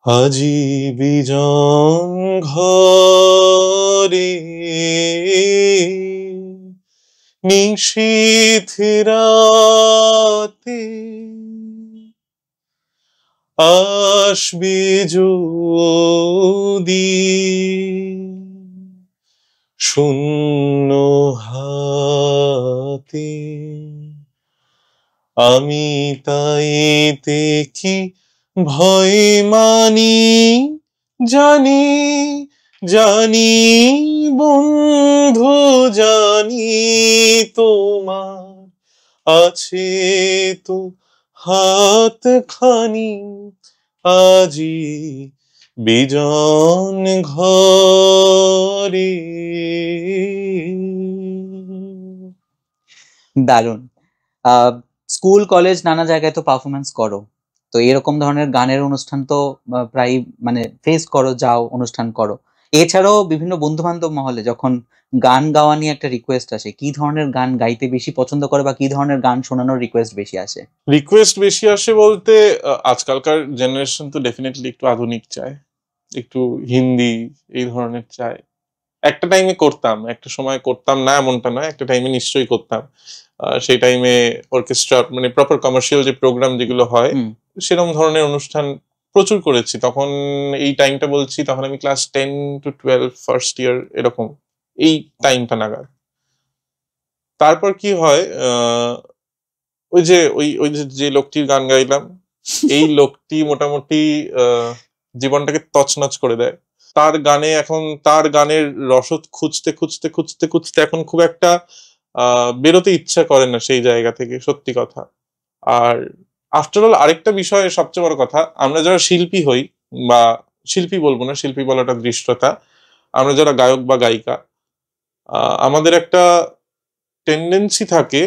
আজি বিজন ঘরে নিশীথ রাতে আসবি যদি শূন্য হাতে, আমি তাইতে কি ভয় মানি, জানি জানি বন্ধু জানি, তোমার আছে তো হাত খানি, আজি বিজন ঘরে। দারুণ। স্কুল কলেজ নানা জায়গায় তো পারফরমেন্স করো, তো এরকম ধরনের গানের অনুষ্ঠান তো প্রায় মানে ফেস করো, যাও অনুষ্ঠান করো। এছাড়াও বিভিন্ন বন্ধু বান্ধব মহলে যখন গান গাওয়া নিয়ে একটা রিকোয়েস্ট আসে, কি ধরনের গান গাইতে বেশি পছন্দ করে বা কি ধরনের গান শোনানোর রিকোয়েস্ট বেশি আসে? রিকোয়েস্ট বেশি আসে বলতে আজকালকার জেনারেশন তো ডেফিনেটলি একটু আধুনিক চায়, একটু হিন্দি এই ধরনের চায়। একটা টাইমে করতাম, একটা সময় করতাম না এমনটা নয়, একটা টাইমে নিশ্চয়ই করতাম। সেই টাইমে অর্কেস্ট্রা মানে প্রপার কমার্শিয়াল যে প্রোগ্রাম যেগুলো হয় সেরকম ধরনের অনুষ্ঠান প্রচুর করেছি। তখন এই টাইমটা বলছি, তখন আমি ক্লাস 10 to 12 ফার্স্ট ইয়ার এরকম, এই টাইমটা নাগাদ। তারপর কি হয়, ওই যে যে লোকটির গান গাইলাম, এই লোকটি মোটামুটি জীবনটাকে তছনছ করে দেয়। তার গানে এখন, তার গানের রসদ খুঁজতে খুঁজতে খুঁজতে খুঁজতে এখন খুব একটা বেরোতে ইচ্ছা করে না সেই জায়গা থেকে, সত্যি কথা। আর আফটার অল আরেকটা বিষয়, সবচেয়ে বড় কথা, আমরা যারা শিল্পী হই, বা শিল্পী বলবো না, শিল্পী বলাটা দৃষ্টতা, আমরা যারা গায়ক বা গায়িকা, আমাদের একটা টেন্ডেন্সি থাকে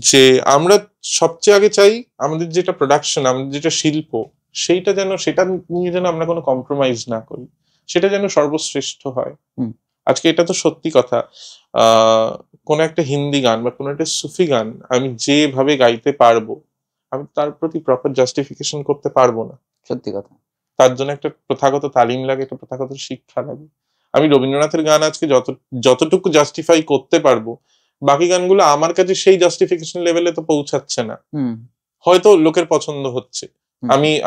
যে আমরা সবচেয়ে আগে চাই আমাদের যেটা প্রোডাকশন, আমাদের যেটা শিল্প, সেইটা যেন, সেটা নিয়ে যেন আমরা কোনো কম্প্রোমাইজ না করি, সেটা যেন সর্বশ্রেষ্ঠ হয়। আজকে এটা তো সত্যি কথা, কোন একটা হিন্দি গান বা কোন একটা সুফি গান আমি যেভাবে গাইতে পারবো, আমি তার প্রতি প্রপার জাস্টিফিকেশন করতে পারবো না। সত্যি কথা। তার জন্য একটা প্রথাগত তালিম লাগে, একটা প্রথাগত শিক্ষা লাগে। আমি রবীন্দ্রনাথের গান আজকে যতটুকু জাস্টিফাই করতে পারবো, বাকি গানগুলো আমার কাছে সেই জাস্টিফিকেশন লেভেলে তো পৌঁছাচ্ছে না। হয়তো লোকের পছন্দ হচ্ছে।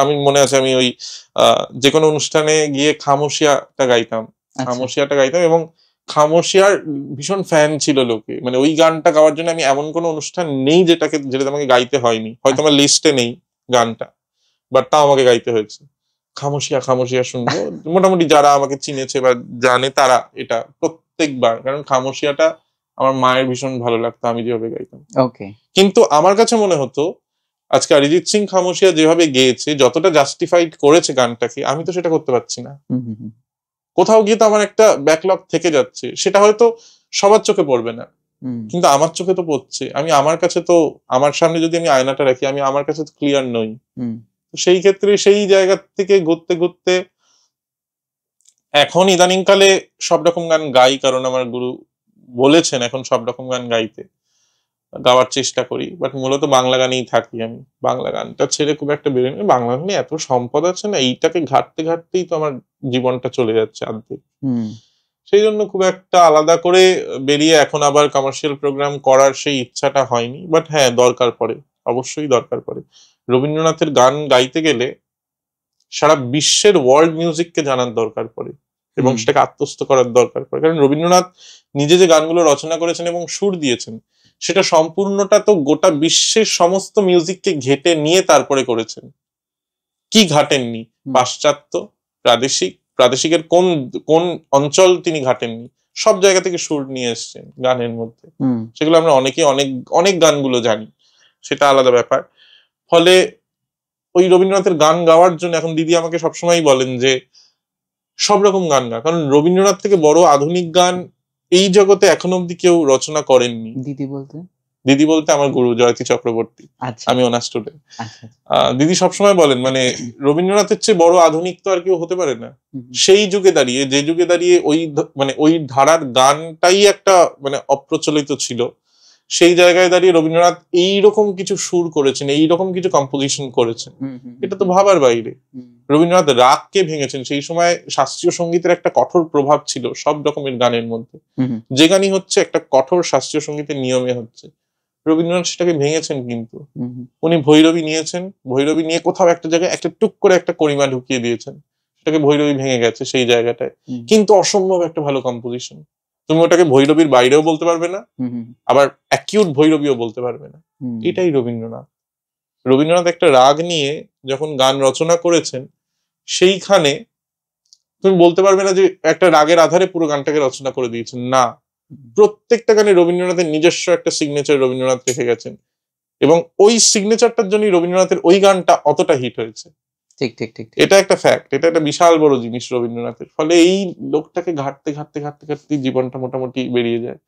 আমি মনে আছে, আমি ওই যে কোনো অনুষ্ঠানে গিয়ে খামোশিয়াটা গাইতাম, এবং খামোশিয়ার ভীষণ ফ্যান ছিল লোকে। মানে ওই গানটা গাওয়ার জন্য আমি এমন কোনো অনুষ্ঠান নেই যেটা আমাকে গাইতে হয়নি, হয়তো আমার লিস্টে নেই গানটা, বাট তাও আমাকে গাইতে হয়েছে। খামোশিয়া খামোশিয়া শুনবো, মোটামুটি যারা আমাকে চিনেছে বা জানে তারা এটা প্রত্যেকবার, কারণ খামোশিয়াটা আমার মায়ের ভীষণ ভালো লাগতো আমি যেভাবে গাইতাম। কিন্তু আমার কাছে মনে হতো আজকে অরিজিৎ সিং খামোশিয়া যেভাবে গেয়েছে, যতটা জাস্টিফাইড করেছে গানটাকে, আমি তো সেটা করতে পারছি না। কোথাও গিয়ে তো আমার একটা ব্যাকলগ থেকে যাচ্ছে, সেটা হয়তো সবার চোখে পড়বে না, কিন্তু আমার চোখে তো পড়ছে। আমি আমার কাছে তো, আমার সামনে যদি আমি আয়নাটা রাখি, আমি আমার কাছে তো ক্লিয়ার নই। সেই ক্ষেত্রে সেই জায়গা থেকে ঘুরতে ঘুরতে এখন ইদানিং কালে সব রকম গান গাই, কারণ আমার গুরু বলেছেন এখন সব রকম গান গাওয়ার চেষ্টা করি, বাট মূলত বাংলা গানেই থাকি আমি। বাংলা গানটা ছেড়ে খুব একটা বেরোয় না। বাংলা গানে এত সম্পদ আছে না, এইটাকে ঘাটতে ঘাটতেই তো আমার জীবনটা চলে যাচ্ছে আর্ধেক। সেই জন্য খুব একটা আলাদা করে বেরিয়ে এখন আবার কমার্শিয়াল প্রোগ্রাম করার সেই ইচ্ছাটা হয়নি। বাট হ্যাঁ, দরকার পড়ে, অবশ্যই দরকার পড়ে। রবীন্দ্রনাথের গান গাইতে গেলে সারা বিশ্বের ওয়ার্ল্ড মিউজিককে জানার দরকার পড়ে, এবং সেটাকে আত্মস্থ করার দরকার পড়ে। কারণ রবীন্দ্রনাথ নিজে যে গানগুলো রচনা করেছেন এবং সুর দিয়েছেন, সেটা সম্পূর্ণটা তো গোটা বিশ্বের সমস্ত মিউজিককে ঘেটে নিয়ে তারপরে করেছেন। কি ঘাটেননি? পাশ্চাত্য, প্রাদেশিকের কোন কোন অঞ্চল তিনি ঘাটেননি? সব জায়গা থেকে সুর নিয়ে এসছেন গানের মধ্যে। সেগুলো আমরা অনেকে অনেক অনেক গানগুলো জানি, সেটা আলাদা ব্যাপার। ফলে ওই রবীন্দ্রনাথের গান গাওয়ার জন্য এখন দিদি আমাকে সবসময় বলেন যে সব রকম গান গা, কারণ রবীন্দ্রনাথ থেকে বড় আধুনিক গান এই জগতে এখনো অব্দি কেউ রচনা করেননি। দিদি বলতে আমার গুরু জয়তী চক্রবর্তী, আমি ওনার স্টুডেন্ট। দিদি সবসময় বলেন, মানে রবীন্দ্রনাথের চেয়ে বড় আধুনিক তো আর কেউ হতে পারে না। সেই যুগে দাঁড়িয়ে, যে যুগে দাঁড়িয়ে ওই ধারার গানটাই একটা মানে অপ্রচলিত ছিল, সেই জায়গায় দাঁড়িয়ে রবীন্দ্রনাথ এইরকম কিছু সুর করেছেন, এইরকম কিছু কম্পোজিশন করেছেন, এটা তো ভাবার বাইরে। রবীন্দ্রনাথ রাগকে ভেঙেছেন। সেই সময় শাস্ত্রীয় সঙ্গীতের একটা কঠোর প্রভাব ছিল সব রকমের গানের মধ্যে, যে গানই হচ্ছে একটা কঠোর শাস্ত্রীয় সঙ্গীতের নিয়মে হচ্ছে। রবীন্দ্রনাথ সেটাকে ভেঙেছেন, কিন্তু উনি ভৈরবী নিয়েছেন, ভৈরবী নিয়ে কোথাও একটা জায়গায় একটা টুক করে একটা করিমা ঢুকিয়ে দিয়েছেন, সেটাকে ভৈরবী ভেঙে গেছে সেই জায়গাটায়, কিন্তু অসম্ভব একটা ভালো কম্পোজিশন। তুমি ওটাকে ভৈরবীর বাইরেও বলতে পারবে না, আবার অ্যাকিউট ভৈরবীও বলতে পারবে না। এটাই রবীন্দ্রনাথ। রবীন্দ্রনাথ একটা রাগ নিয়ে যখন গান রচনা করেছেন, সেইখানে তুমি বলতে পারবে না যে একটা রাগের আধারে পুরো গানটাকে রচনা করে দিয়েছেন, না। প্রত্যেকটা গানে রবীন্দ্রনাথের নিজস্ব একটা সিগনেচার রবীন্দ্রনাথ রেখে গেছেন, এবং ওই সিগনেচারটার জন্যই রবীন্দ্রনাথের ওই গানটা অতটা হিট হয়েছে। ঠিক ঠিক ঠিক, এটা একটা ফ্যাক্ট, এটা একটা বিশাল বড় জিনিস রবীন্দ্রনাথের। ফলে এই লোকটাকে ঘাটতে ঘাটতে ঘাটতে ঘাটতে জীবনটা মোটামুটি বেরিয়ে যায়।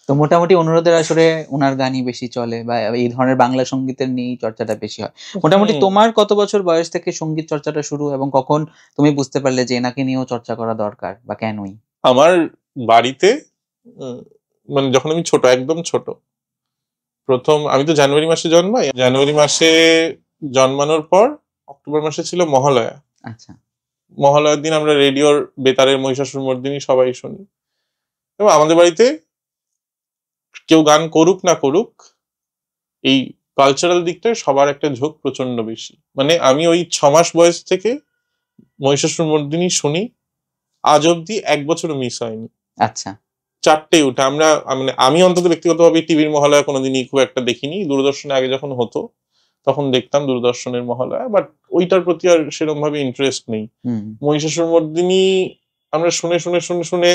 তো মোটামুটি অনুরোধের আসরে ওনার গানই বেশি চলে, বা এই ধরনের বাংলা সঙ্গীতের নিয়ে চর্চাটা বেশি হয়। মোটামুটি তোমার কত বছর বয়স থেকে সঙ্গীত চর্চাটা শুরু, এবং কখন তুমি বুঝতে পারলে যে এনাকে নিয়েও চর্চা করা দরকার, বা কেনই? আমার বাড়িতে মানে যখন আমি ছোট, একদম ছোট, প্রথম আমি তো জানুয়ারি মাসে জন্মাই, জানুয়ারি মাসে জন্মানোর পর অক্টোবর মাসে ছিল মহালয়া। আচ্ছা। মহালয়ার দিন আমরা রেডিওর বেতারের মহিষাসুর মর্দিনী সবাই শুনি, এবং আমাদের বাড়িতে কেউ গান করুক না করুক, এই কালচারাল দিকটায় সবার একটা ঝোঁক প্রচন্ড বেশি। মানে আমি ওই 6 মাস বয়স থেকে মহিষাসুর মর্দিনী শুনি, আজ অব্দি এক বছরও মিস হয়নি। আচ্ছা। 4টে উঠে আমরা, মানে আমি অন্তত ব্যক্তিগতভাবে টিভির মহালয়া কোনোদিনই খুব একটা দেখিনি। দূরদর্শনে আগে যখন হতো তখন দেখতাম দূরদর্শনের মহালয়া, বাট ওইটার প্রতি আর সেরকম ভাবে ইন্টারেস্ট নেই। মহিষাসুর মর্দিনী আমরা শুনে শুনে শুনে শুনে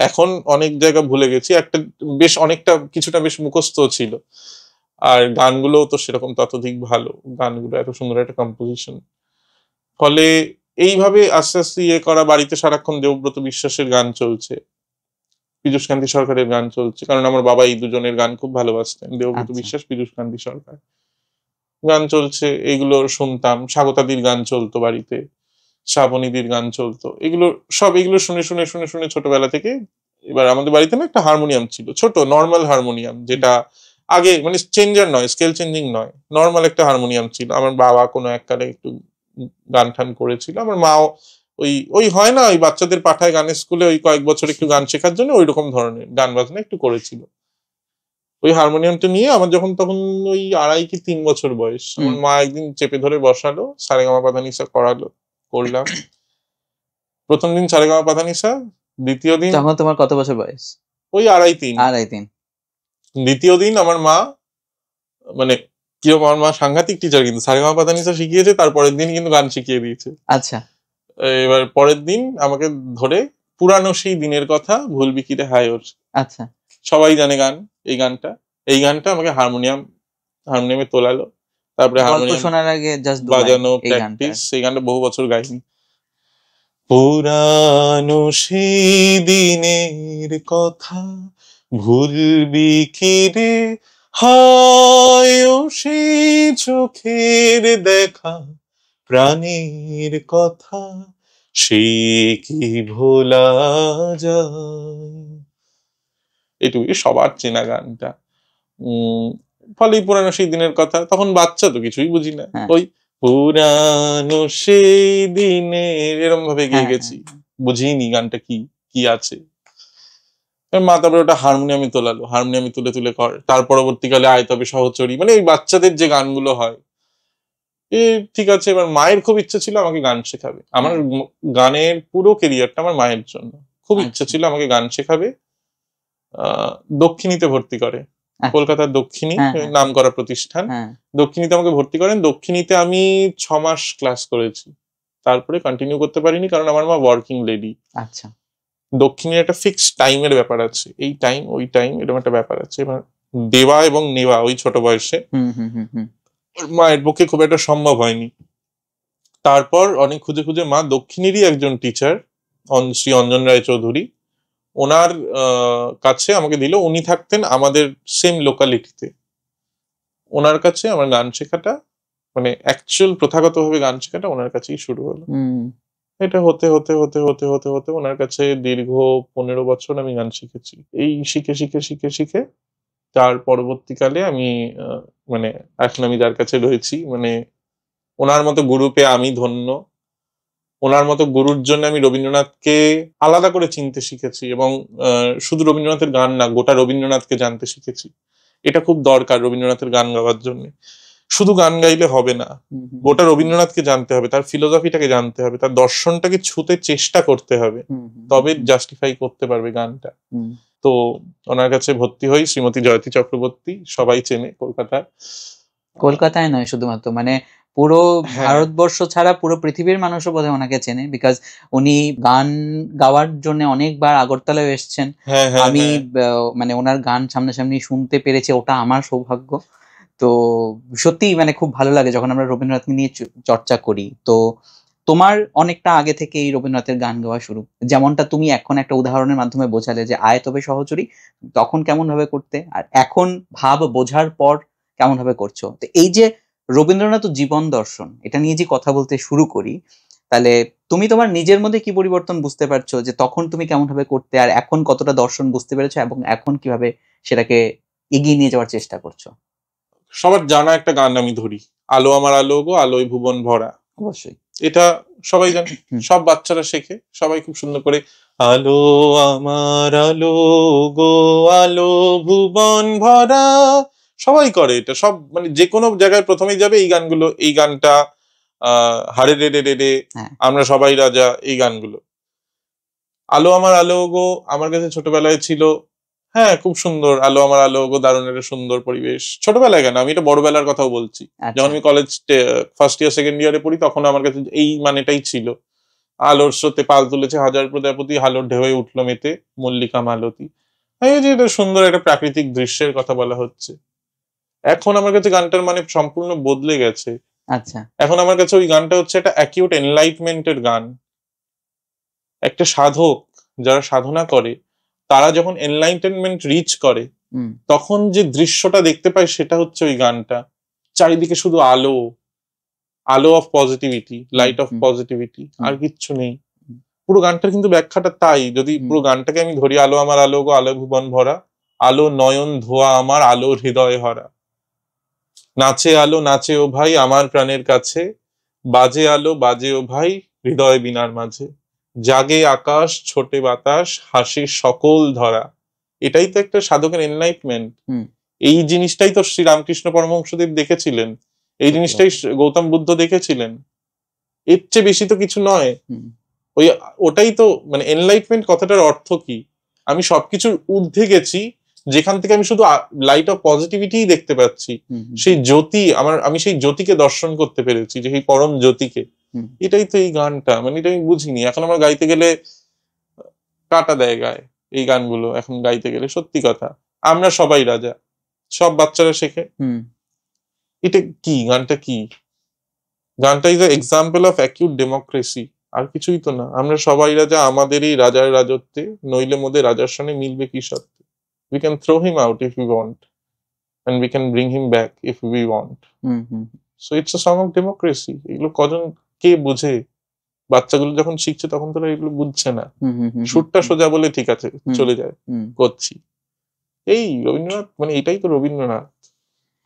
এখন অনেক জায়গা ভুলে গেছি, একটা বেশ অনেকটা কিছুটা বেশ মুখস্থ ছিল, আর গানগুলো তো সেরকম ততোধিক ভালো, গানগুলো এত সুন্দর একটা কম্পোজিশন। ফলে এইভাবে আস্তে আস্তে ইয়ে করা, বাড়িতে সারাক্ষণ দেবব্রত বিশ্বাসের গান চলছে, পীযূষ কান্তি সরকারের গান চলছে, কারণ আমার বাবা এই দুজনের গান খুব ভালোবাসতেন, দেবব্রত বিশ্বাস, পীযূষ কান্তি সরকার। গান চলছে, এগুলো শুনতাম। স্বাগতাদির গান চলতো বাড়িতে, শ্রাবণীদির গান চলতো, এগুলো শুনে শুনে শুনে শুনে ছোটবেলা থেকে। এবার আমাদের বাড়িতে না একটা হারমোনিয়াম ছিল, ছোট নর্মাল হারমোনিয়াম, যেটা আগে মানে চেঞ্জার নয়, স্কেল চেঞ্জিং নয়, নর্মাল একটা হারমোনিয়াম ছিল। আমার বাবা কোনো এককালে একটু গান টান করেছিল, আমার মাও ওই ওই হয় না, ওই বাচ্চাদের পাঠায় গানের স্কুলে, ওই কয়েক বছর একটু গান শেখার জন্য, ওই রকম ধরনের গান বাজনা একটু করেছিল। ওই হারমোনিয়ামটা নিয়ে আমার যখন তখন ওই 2.5 কি 3 বছর বয়স, আমার মা একদিন চেপে ধরে বসালো, সারেগামা পাধানিসা করলাম। প্রথম দিন সারেগামা পাধানিসা, দ্বিতীয় দিন, তখন তোমার কত বছর বয়স? ওই 2.5-3। দ্বিতীয় দিন আমার মা, মানে কিরকম, আমার মা সাংঘাতিক টিচার, কিন্তু সারেগামা পাধানিসা শিখিয়েছে, তারপরের দিন কিন্তু গান শিখিয়ে দিয়েছে। আচ্ছা। এবার পরের দিন আমাকে ধরে পুরানো সেই দিনের কথা ভুলবি কি রে হায় ওর, আচ্ছা, সবাই জানে গান, এই গানটা আমাকে হারমোনিয়ামে তোলালো, তারপরে হারমোনিয়াম শোনার আগে জাস্ট বাজানো প্র্যাকটিস। এই গানটা বহু বছর গাইনি। পুরানো সেই দিনের কথা ভুলবি কি রে হায়, ও সেই চোখের দেখা প্রাণের কথা সে কি ভোলা যায়। এটুকুই সবার চেনা গানটা। ফলে পুরানো সেই দিনের কথা, তখন বাচ্চা তো কিছুই বুঝি না, ওই পুরানো সেই দিনের এরম ভাবে গেয়ে গেছি, বুঝিনি গানটা কি কি আছে। মা তারপরে ওটা হারমোনিয়ামে তোলালো, হারমোনিয়ামে তুলে তুলে কর। তার পরবর্তীকালে আয় তবে সহচরী, মানে এই বাচ্চাদের যে গানগুলো হয়, ঠিক আছে। এবার মায়ের খুব ইচ্ছা ছিল আমাকে গান শেখাবে। আমার গানের পুরো কেরিয়ারটা আমার মায়ের জন্য, খুব ইচ্ছা ছিল আমাকে গান শেখাবে। দক্ষিণীতে ভর্তি করে, কলকাতার দক্ষিণী নাম করা প্রতিষ্ঠান, দক্ষিণীতে আমাকে ভর্তি করেন। দক্ষিণীতে আমি 6 মাস ক্লাস করেছি, তারপরে কন্টিনিউ করতে পারিনি, কারণ আমার মা ওয়ার্কিং লেডি। আচ্ছা। দক্ষিণীর একটা ফিক্সড টাইমের ব্যাপার আছে, এই টাইম ওই টাইম এরকম একটা ব্যাপার আছে। এবার দেওয়া এবং নেওয়া ওই ছোট বয়সে মায়ের পক্ষে খুব একটা সম্ভব হয়নি। তারপর অনেক খুঁজে খুঁজে মা দক্ষিণীরই একজন টিচার, শ্রী অঞ্জন রায় চৌধুরী, ওনার কাছে আমাকে দিল। উনি থাকতেন আমাদের সেম লোকালিটিতে। ওনার কাছে আমার গান শেখাটা, মানে অ্যাকচুয়াল প্রথাগতভাবে গান শেখাটা ওনার কাছেই শুরু হলো। এটা হতে হতে হতে হতে হতে হতে ওনার কাছে দীর্ঘ 15 বছর আমি গান শিখেছি। এই শিখে শিখে শিখে শিখে তার পরবর্তীকালে আমি মানে এখন আমি যার কাছে রয়েছি, মানে ওনার মতো গুরু পেয়ে আমি ধন্য। ওনার মতো গুরুর জন্য আমি রবীন্দ্রনাথকে আলাদা করে চিনতে শিখেছি, এবং শুধু রবীন্দ্রনাথের গান না, গোটা রবীন্দ্রনাথকে জানতে শিখেছি। এটা খুব দরকার রবীন্দ্রনাথের গান গাওয়ার জন্য। শুধু গান গাইলে হবে না, গোটা রবীন্দ্রনাথকে জানতে হবে, তার ফিলোসফিটাকে জানতে হবে, তার দর্শনটাকে ছুঁতে চেষ্টা করতে হবে, তবে জাস্টিফাই করতে পারবে গানটা। তো ওনার কাছে ভর্তি হই, শ্রীমতী জয়তী চক্রবর্তী, সবাই চেনে কলকাতায়। কলকাতায় নয় শুধুমাত্র, মানে পুরো ভারতবর্ষ ছাড়া পুরো পৃথিবীর মানুষও বোধহয় ওনাকে চেনে, বিকজ উনি গান গাওয়ার জন্য অনেকবার আগরতলায় এসেছেন। আমি মানে ওনার গান সামনাসামনি শুনতে পেরেছি, ওটা আমার সৌভাগ্য। তো সত্যি মানে খুব ভালো লাগে যখন আমরা রবীন্দ্রনাথকে নিয়ে চর্চা করি। তো তোমার অনেকটা আগে থেকে এই রবীন্দ্রনাথের গান গাওয়া শুরু, যেমনটা তুমি এখন একটা উদাহরণের মাধ্যমে বোঝালে যে আয় তবে সহচরী তখন কেমন ভাবে করতে, আর এখন ভাব বোঝার পর কেমন ভাবে করছো। তো এই যে রবীন্দ্রনাথ জীবন দর্শন, এটা নিয়ে যে কথা বলতে শুরু করি, তাহলে তুমি তোমার নিজের মধ্যে কি পরিবর্তন বুঝতে পারছো, যে তখন তুমি কেমন ভাবে করতে আর এখন কতটা দর্শন বুঝতে পেরেছো, এবং এখন কিভাবে সেটাকে এগিয়ে নিয়ে যাওয়ার চেষ্টা করছো? সবার জানা একটা গান আমি ধরি, আলো আমার আলো গো আলোয় ভুবন ভরা। অবশ্যই এটা সবাই জানে, সব বাচ্চারা শেখে, সবাই খুব সুন্দর করে আলো আমার আলো গো আলো ভুবন ভরা, সবাই করে এটা। সব মানে যে কোনো জায়গায় প্রথমেই যাবে এই গানগুলো, এই গানটা হারে রে রে রে রে, আমরা সবাই রাজা, এই গানগুলো। আলো আমার আলো গো আমার কাছে ছোটবেলায় ছিল, হ্যাঁ খুব সুন্দর, আলো আমার আলো গো দারুণ একটা সুন্দর পরিবেশ। ছোটবেলায় কেন, আমি এটা বড়বেলার কথাও বলছি, যখন আমি কলেজ ফার্স্ট ইয়ার সেকেন্ড ইয়ারে পড়ি তখন আমার কাছে এই মানেটাই ছিল। আলোর স্রোতে পাল তুলেছে হাজার প্রজাপতি, আলোর ঢেউয়ে উঠলো মেতে মল্লিকা মালতী। যে এটা সুন্দর একটা প্রাকৃতিক দৃশ্যের কথা বলা হচ্ছে। এখন আমার কাছে গানটার মানে সম্পূর্ণ বদলে গেছে। আচ্ছা, এখন আমার কাছে ওই গানটা হচ্ছে একটা অ্যাকিউট এনলাইটমেন্টের গান। একটা সাধক যারা সাধনা করে, তারা যখন এনলাইটেনমেন্ট রিচ করে, তখন যে দৃশ্যটা দেখতে পায় সেটা হচ্ছে ওই গানটা। চারিদিকে শুধু আলো, আলো of positivity, light of positivity, আর কিচ্ছু নেই। পুরো গানটার কিন্তু ব্যাখ্যাটা তাই। যদি পুরো গানটাকে আমি ধরি, আলো আমার আলো গো আলো ভুবন ভরা, আলো নয়ন ধোয়া আমার আলো হৃদয় হরা, নাচে আলো নাচে ও ভাই আমার প্রাণের কাছে, বাজে আলো বাজে ও ভাই হৃদয় বিনার মাঝে, জাগে আকাশ ছোটে বাতাস হাসির সকল ধরা। এটাই তো একটা সাধকের এনলাইটমেন্ট। এই জিনিসটাই তো শ্রী রামকৃষ্ণ পরমহংসদেব দেখেছিলেন, এই জিনিসটাই গৌতম বুদ্ধ দেখেছিলেন। এর চেয়ে বেশি তো কিছু নয়। ওটাই তো মানে এনলাইটমেন্ট কথাটার অর্থ কি, আমি সবকিছুর ঊর্ধ্বে গেছি, যেখান থেকে আমি শুধু লাইট অফ পজিটিভিটি দেখতে পাচ্ছি, সেই জ্যোতি আমি সেই জ্যোতিকে দর্শন করতে পেরেছি, যে সেই পরম জ্যোতিকে। এটাই তো এই গানটা, মানে এটা আমি বুঝিনি। এখন আমার গাইতে গেলে কাটা দেয় গায়ে এই গানগুলো, এখন গাইতে গেলে। সত্যি কথা, আমরা সবাই রাজা, সব বাচ্চারা শেখে। এটা কি গানটা, কি গানটা is example of acute democracy, আর কিছুই তো না। আমরা সবাই রাজা আমাদেরই রাজার রাজত্বে, নইলে মোদের রাজার সঙ্গে মিলবে কি সত্ত্বে। We can throw him out if we want, and we can bring him back if we want. So it's a song of democracy. এগুলো কজন কে বুঝে? বাচ্চাগুলো যখন শিখছে তখন তো এগুলো বুঝছে না। সুরটা সোজা বলে ঠিক আছে চলে যায়, করছি। এই রবীন্দ্রনাথ, মানে এটাই তো রবীন্দ্রনাথ।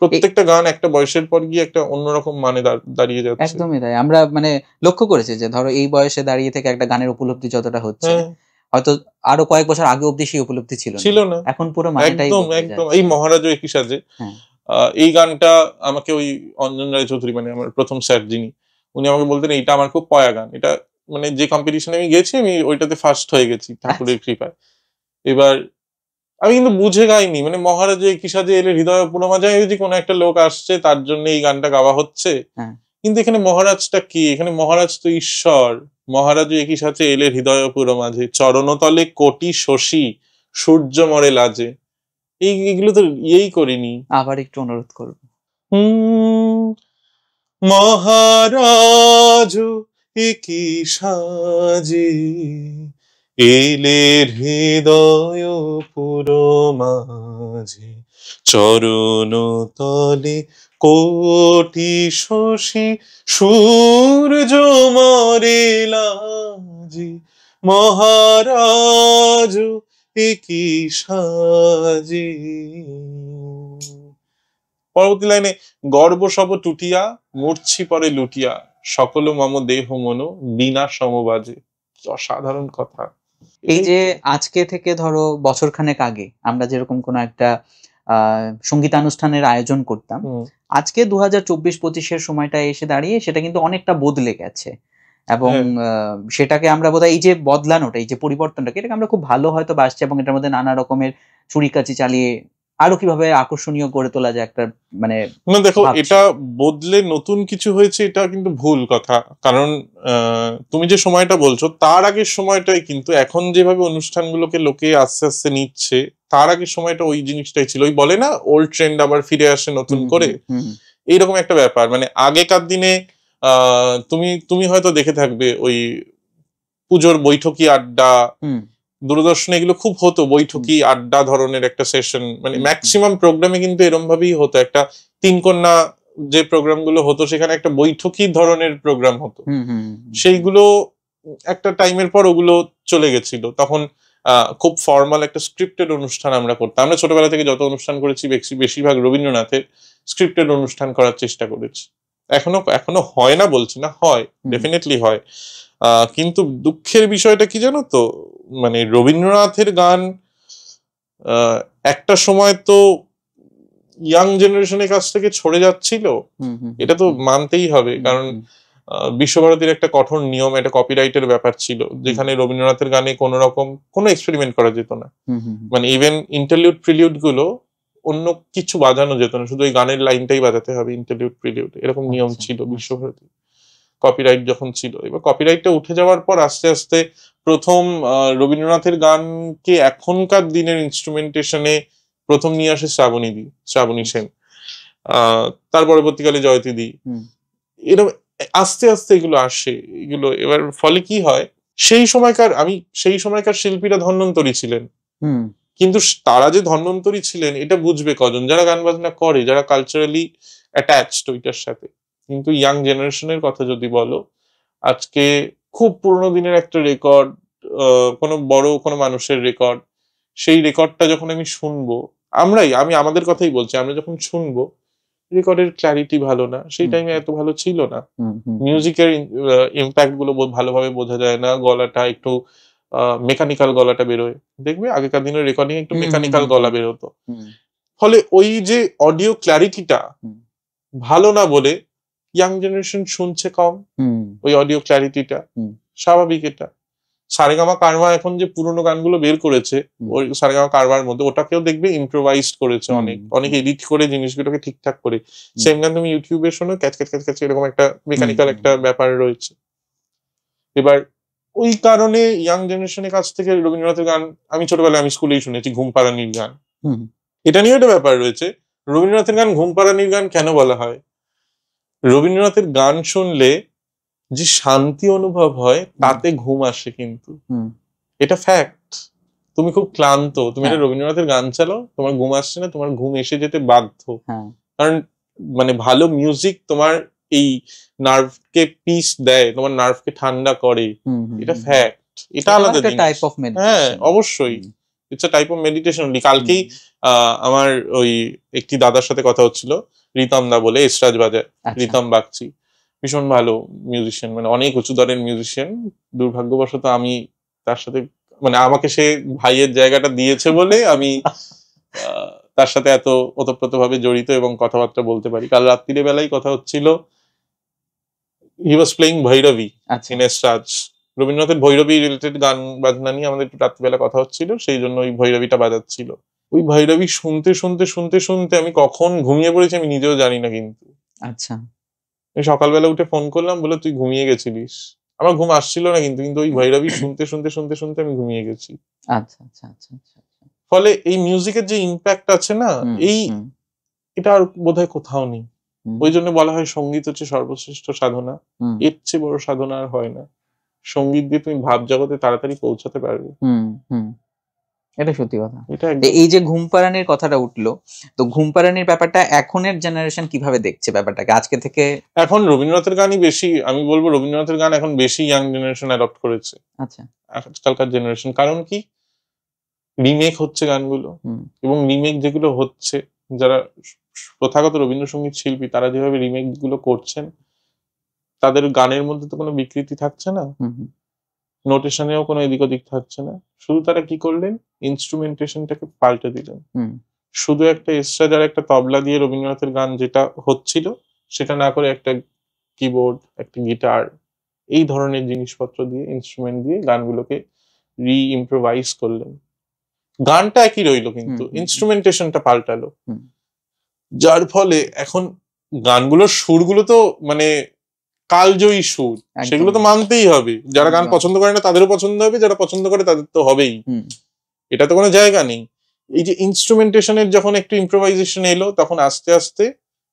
প্রত্যেকটা গান একটা বয়সের পর গিয়ে একটা অন্যরকম মানে দাঁড়িয়ে যাচ্ছে। একদমই তাই। আমরা মানে লক্ষ্য করেছি যে ধরো এই বয়সে দাঁড়িয়ে থেকে একটা গানের উপলব্ধি যতটা হচ্ছে, হয়তো আরো কয়েক বছর আগে অব্দি সেই উপলব্ধি ছিল না। এখন পুরো মানেটাই একদম। এই মহারাজ একই সাজে, এই গানটা আমাকে ওই অঞ্জন রায় চৌধুরী, মানে আমার প্রথম স্যার যিনি, উনি আমাকে বলতেন এইটা আমার খুব পয়া গান। এটা মানে যে কম্পিটিশনে আমি গেছি আমি ওইটাতে ফার্স্ট হয়ে গেছি ঠাকুরের কৃপায়। এবার আমি কিন্তু বুঝে গাইনি, মানে মহারাজ একই সাজে এলে হৃদয় পুরো মাঝে, যদি কোনো একটা লোক আসছে তার জন্য এই গানটা গাওয়া হচ্ছে। কিন্তু এখানে মহারাজটা কি? এখানে মহারাজ তো ঈশ্বর। মহারাজ একই সাথে এলে হৃদয় পুরো মাঝে, চরণতলে কোটি শশী সূর্য মরে লাজে। এইগুলো তো ইয়েই করিনি। আবার একটু অনুরোধ করবো। মহারাজ একই সাজে এলে হৃদয় পুরো মাঝে, চরণ তলে কোটি শশী সূর্য মরে লাজে। মহারাজ ঘটে কি সাজে। পরবর্তী লাইনে গর্ব সব টুটিয়া মূর্ছি পরে লুটিয়া সকল মম দেহ মন বিনা সমবাজে। কি অসাধারণ কথা। এই যে আজকে থেকে ধরো বছরখানেক আগে আমরা যেরকম কোনো একটা সঙ্গীতানুষ্ঠানের আয়োজন করতাম, আজকে 2024-25-এর সময়টা এসে দাঁড়িয়ে সেটা কিন্তু অনেকটা বদলে গেছে এবং সেটাকে আমরা বোধহয় এই যে বদলানোটা, এই যে পরিবর্তনটাকে, এটাকে আমরা খুব ভালো হয়তো বাসছি এবং এটার মধ্যে নানা রকমের ছুরিকাচি চালিয়ে আরো কিভাবে আকর্ষণীয় করে তোলা যায় একটা মানে না দেখো, এটা বদলে নতুন কিছু হয়েছে এটা কিন্তু ভুল কথা। কারণ তুমি যে সময়টা বলছো তার আগের সময়টাই কিন্তু এখন যেভাবে অনুষ্ঠানগুলোকে লোকে আস্তে আস্তে নিচ্ছে, তার আগের সময়টা ওই জিনিসটাই ছিল। ওই বলে না ওল্ড ট্রেন্ড আবার ফিরে আসে নতুন করে, এইরকম একটা ব্যাপার। মানে আগেকার দিনে তুমি তুমি হয়তো দেখে থাকবে ওই পুজোর বৈঠকি আড্ডা, দূরদর্শনে এগুলো খুব হতো, বৈঠকি আড্ডা ধরনের একটা সেশন। মানে ম্যাক্সিমাম প্রোগ্রামে কিন্তু এরম ভাবেই হতো। একটা তিন কন্যা যে প্রোগ্রাম গুলো হতো সেখানে একটা বৈঠকি ধরনের প্রোগ্রাম হতো। সেইগুলো একটা টাইমের পর ওগুলো চলে গেছিল। তখন খুব ফর্মাল একটা স্ক্রিপ্টেড অনুষ্ঠান আমরা করতাম। আমরা ছোটবেলা থেকে যত অনুষ্ঠান করেছি বেশিরভাগ রবীন্দ্রনাথের স্ক্রিপ্টেড অনুষ্ঠান করার চেষ্টা করেছি। এখনো হয় না বলছি না, হয়, ডেফিনেটলি হয়। কিন্তু দুঃখের বিষয়টা কি জানো তো, মানে রবীন্দ্রনাথের গান একটা সময় তো ইয়াং জেনারেশনের কাছ থেকে ছড়ে যাচ্ছিল, এটা তো মানতেই হবে। কারণ বিশ্বভারতীর একটা কঠোর নিয়ম, একটা কপিরাইটের ব্যাপার ছিল, যেখানে রবীন্দ্রনাথের গানে কোন রকম কোনো এক্সপেরিমেন্ট করা যেত না। মানে ইভেন ইন্টারলিউড প্রিলিউড গুলো অন্য কিছু বাজানো যেত না, শুধু ওই গানের লাইনটাই বাজাতে হবে, ইন্টারলিউড প্রিলিউড, এরকম নিয়ম ছিল বিশ্বভারতী। কপিরাইট যখন ছিল, এবার কপিরাইটটা উঠে যাওয়ার পর আস্তে আস্তে প্রথম রবীন্দ্রনাথের গানকে এখনকার দিনের ইনস্ট্রুমেন্টেশনে প্রথম নিয়ে আসে শ্রাবণী সেন, তার পরবর্তীকালে জয়তী দি, এরকম আস্তে আস্তে এগুলো আসে। এগুলো এবার ফলে কি হয়, সেই সময়কার শিল্পীরা ধন্বন্তরী ছিলেন, কিন্তু তারা যে ধন্বন্তরী ছিলেন এটা বুঝবে কজন? যারা গান বাজনা করে, যারা কালচারালি অ্যাটাচড ওইটার সাথে। কিন্তু ইয়াং জেনারেশনের কথা যদি বলো, আজকে খুব পুরোনো দিনের একটা রেকর্ড, কোনো বড় কোনো মানুষের রেকর্ড, সেই রেকর্ডটা যখন আমি শুনবো, আমি আমাদের কথাই বলছি, আমরা যখন শুনবো রেকর্ডের ক্ল্যারিটি ভালো না, সেই টাইমে এত ভালো ছিল না। মিউজিকের ইম্প্যাক্ট গুলো ভালোভাবে বোঝা যায় না, গলাটা একটু মেকানিক্যাল গলাটা বেরোয়। দেখবে আগেকার দিনের রেকর্ডিং একটু মেকানিক্যাল গলা বেরোতো। ফলে ওই যে অডিও ক্ল্যারিটিটা ভালো না বলে ইয়াং জেনারেশন শুনছে কম ওই অডিও ক্ল্যারিটিটা, স্বাভাবিক এটা। সারেগামা কারবা এখন যে পুরোনো গানগুলো বের করেছে, ওই সারেগামা কারবার মধ্যে ওটাকেও দেখবে ইম্প্রোভাইজড করেছে, অনেক এডিট করে জিনিসগুলোকে ঠিকঠাক করে। সেম গান তুমি ইউটিউবে শোনো, ক্যাচ ক্যাচ ক্যাচ ক্যাচ এরকম একটা মেকানিক্যাল একটা ব্যাপার রয়েছে। এবার ওই কারণে ইয়াং জেনারেশনের কাছ থেকে রবীন্দ্রনাথের গান, আমি ছোটবেলায় আমি স্কুলেই শুনেছি ঘুম পাড়ানির গান, এটা নিয়ে একটা ব্যাপার রয়েছে। রবীন্দ্রনাথের গান ঘুম পাড়ানির গান কেন বলা হয়? রবীন্দ্রনাথের গান শুনলে যে শান্তি অনুভব হয় তাতে ঘুম আসে, কিন্তু এটা ফ্যাক্ট। তুমি খুব ক্লান্ত, তুমি একটা রবীন্দ্রনাথের গান চালাও, তোমার ঘুম আসছে না, তোমার ঘুম এসে যেতে বাধ্য। কারণ মানে ভালো মিউজিক তোমার এই নার্ভকে পিস দেয়, তোমার নার্ভকে ঠান্ডা করে, এটা ফ্যাক্ট। এটা আলাদা জিনিস। হ্যাঁ অবশ্যই, it's a type of meditation. কালকেই আমার ওই একটি দাদার সাথে কথা হচ্ছিল, রিতম দা বলে, এসরাজ বাজায়, রিতম বাগচি, ভীষণ ভালো মিউজিশিয়ান, মানে অনেক উঁচু দরের মিউজিশিয়ান। দুর্ভাগ্যবশত আমি তার সাথে, মানে আমাকে সে ভাইয়ের জায়গাটা দিয়েছে বলে আমি তার সাথে এত ওতপ্রোত ভাবে জড়িত এবং কথাবার্তা বলতে পারি। কাল রাত্রির বেলায় কথা হচ্ছিল, he was playing Bhairavi in esraj. রবীন্দ্রনাথের ভৈরবী রিলেটেড গান বাজনা নিয়ে আমাদের একটু রাত্রিবেলা কথা হচ্ছিল, সেই জন্য ওই ভৈরবীটা বাজাচ্ছিল। ওই ভৈরবী শুনতে শুনতে শুনতে শুনতে আমি কখন ঘুমিয়ে পড়েছি আমি নিজেও জানি না। কিন্তু আচ্ছা, সকালবেলা উঠে ফোন করলাম, বলে তুই ঘুমিয়ে গেছিলিস। আমার ঘুম আসছিল না, কিন্তু ওই ভৈরবী শুনতে শুনতে শুনতে শুনতে আমি ঘুমিয়ে গেছি। আচ্ছা আচ্ছা আচ্ছা আচ্ছা। ফলে এই মিউজিকের যে ইম্প্যাক্ট আছে না, এটা আর বোধহয় কোথাও নেই। ওই জন্য বলা হয় সঙ্গীত হচ্ছে সর্বশ্রেষ্ঠ সাধনা, এর চেয়ে বড় সাধনা আর হয় না। সঙ্গীত দিয়ে তুমি ভাব জগতে তাড়াতাড়ি পৌঁছাতে পারবে। এটা সত্যি কথা। এই যে ঘুম পাড়ানির কথাটা উঠলো, তো ঘুম পাড়ানির ব্যাপারটা এখনের জেনারেশন কিভাবে দেখছে ব্যাপারটাকে আজকে থেকে? এখন রবীন্দ্রনাথের গানই বেশি, আমি বলবো রবীন্দ্রনাথের গান এখন বেশি ইয়াং জেনারেশন অ্যাডপ্ট করেছে। আচ্ছা, আজকালকার জেনারেশন। কারণ কি, রিমেক হচ্ছে গানগুলো, এবং রিমেক যেগুলো হচ্ছে, যারা প্রথাগত রবীন্দ্রসঙ্গীত শিল্পী তারা যেভাবে রিমেক গুলো করছেন, তাদের গানের মধ্যে তো কোনো বিকৃতি থাকছে না, নোটেশনেও কোনো এদিক ওদিক থাকছে না। শুধু তারা কি করলেন, ইনস্ট্রুমেন্টেশনটাকে পাল্টে দিলেন। শুধু একটা এক্সট্রা যার একটা তবলা দিয়ে রবীন্দ্রনাথের গান যেটা হচ্ছিল সেটা না করে একটা কিবোর্ড, একটা গিটার, এই ধরনের জিনিসপত্র দিয়ে, ইনস্ট্রুমেন্ট দিয়ে গানগুলোকে রি-ইম্প্রোভাইজ করলেন। গানটা একই রইলো, কিন্তু ইনস্ট্রুমেন্টেশনটা পাল্টালো, যার ফলে এখন গানগুলোর সুরগুলো তো মানে কালজয়ী সুর, সেগুলো তো মানতেই হবে। যারা গান পছন্দ করে না তাদেরও পছন্দ হবে, যারা পছন্দ করে তাদের তো হবেই, এটা তো কোনো জায়গা নেই। এই যে ইনস্ট্রুমেন্টেশনের যখন একটু ইম্প্রোভাইজেশন এলো, তখন আস্তে আস্তে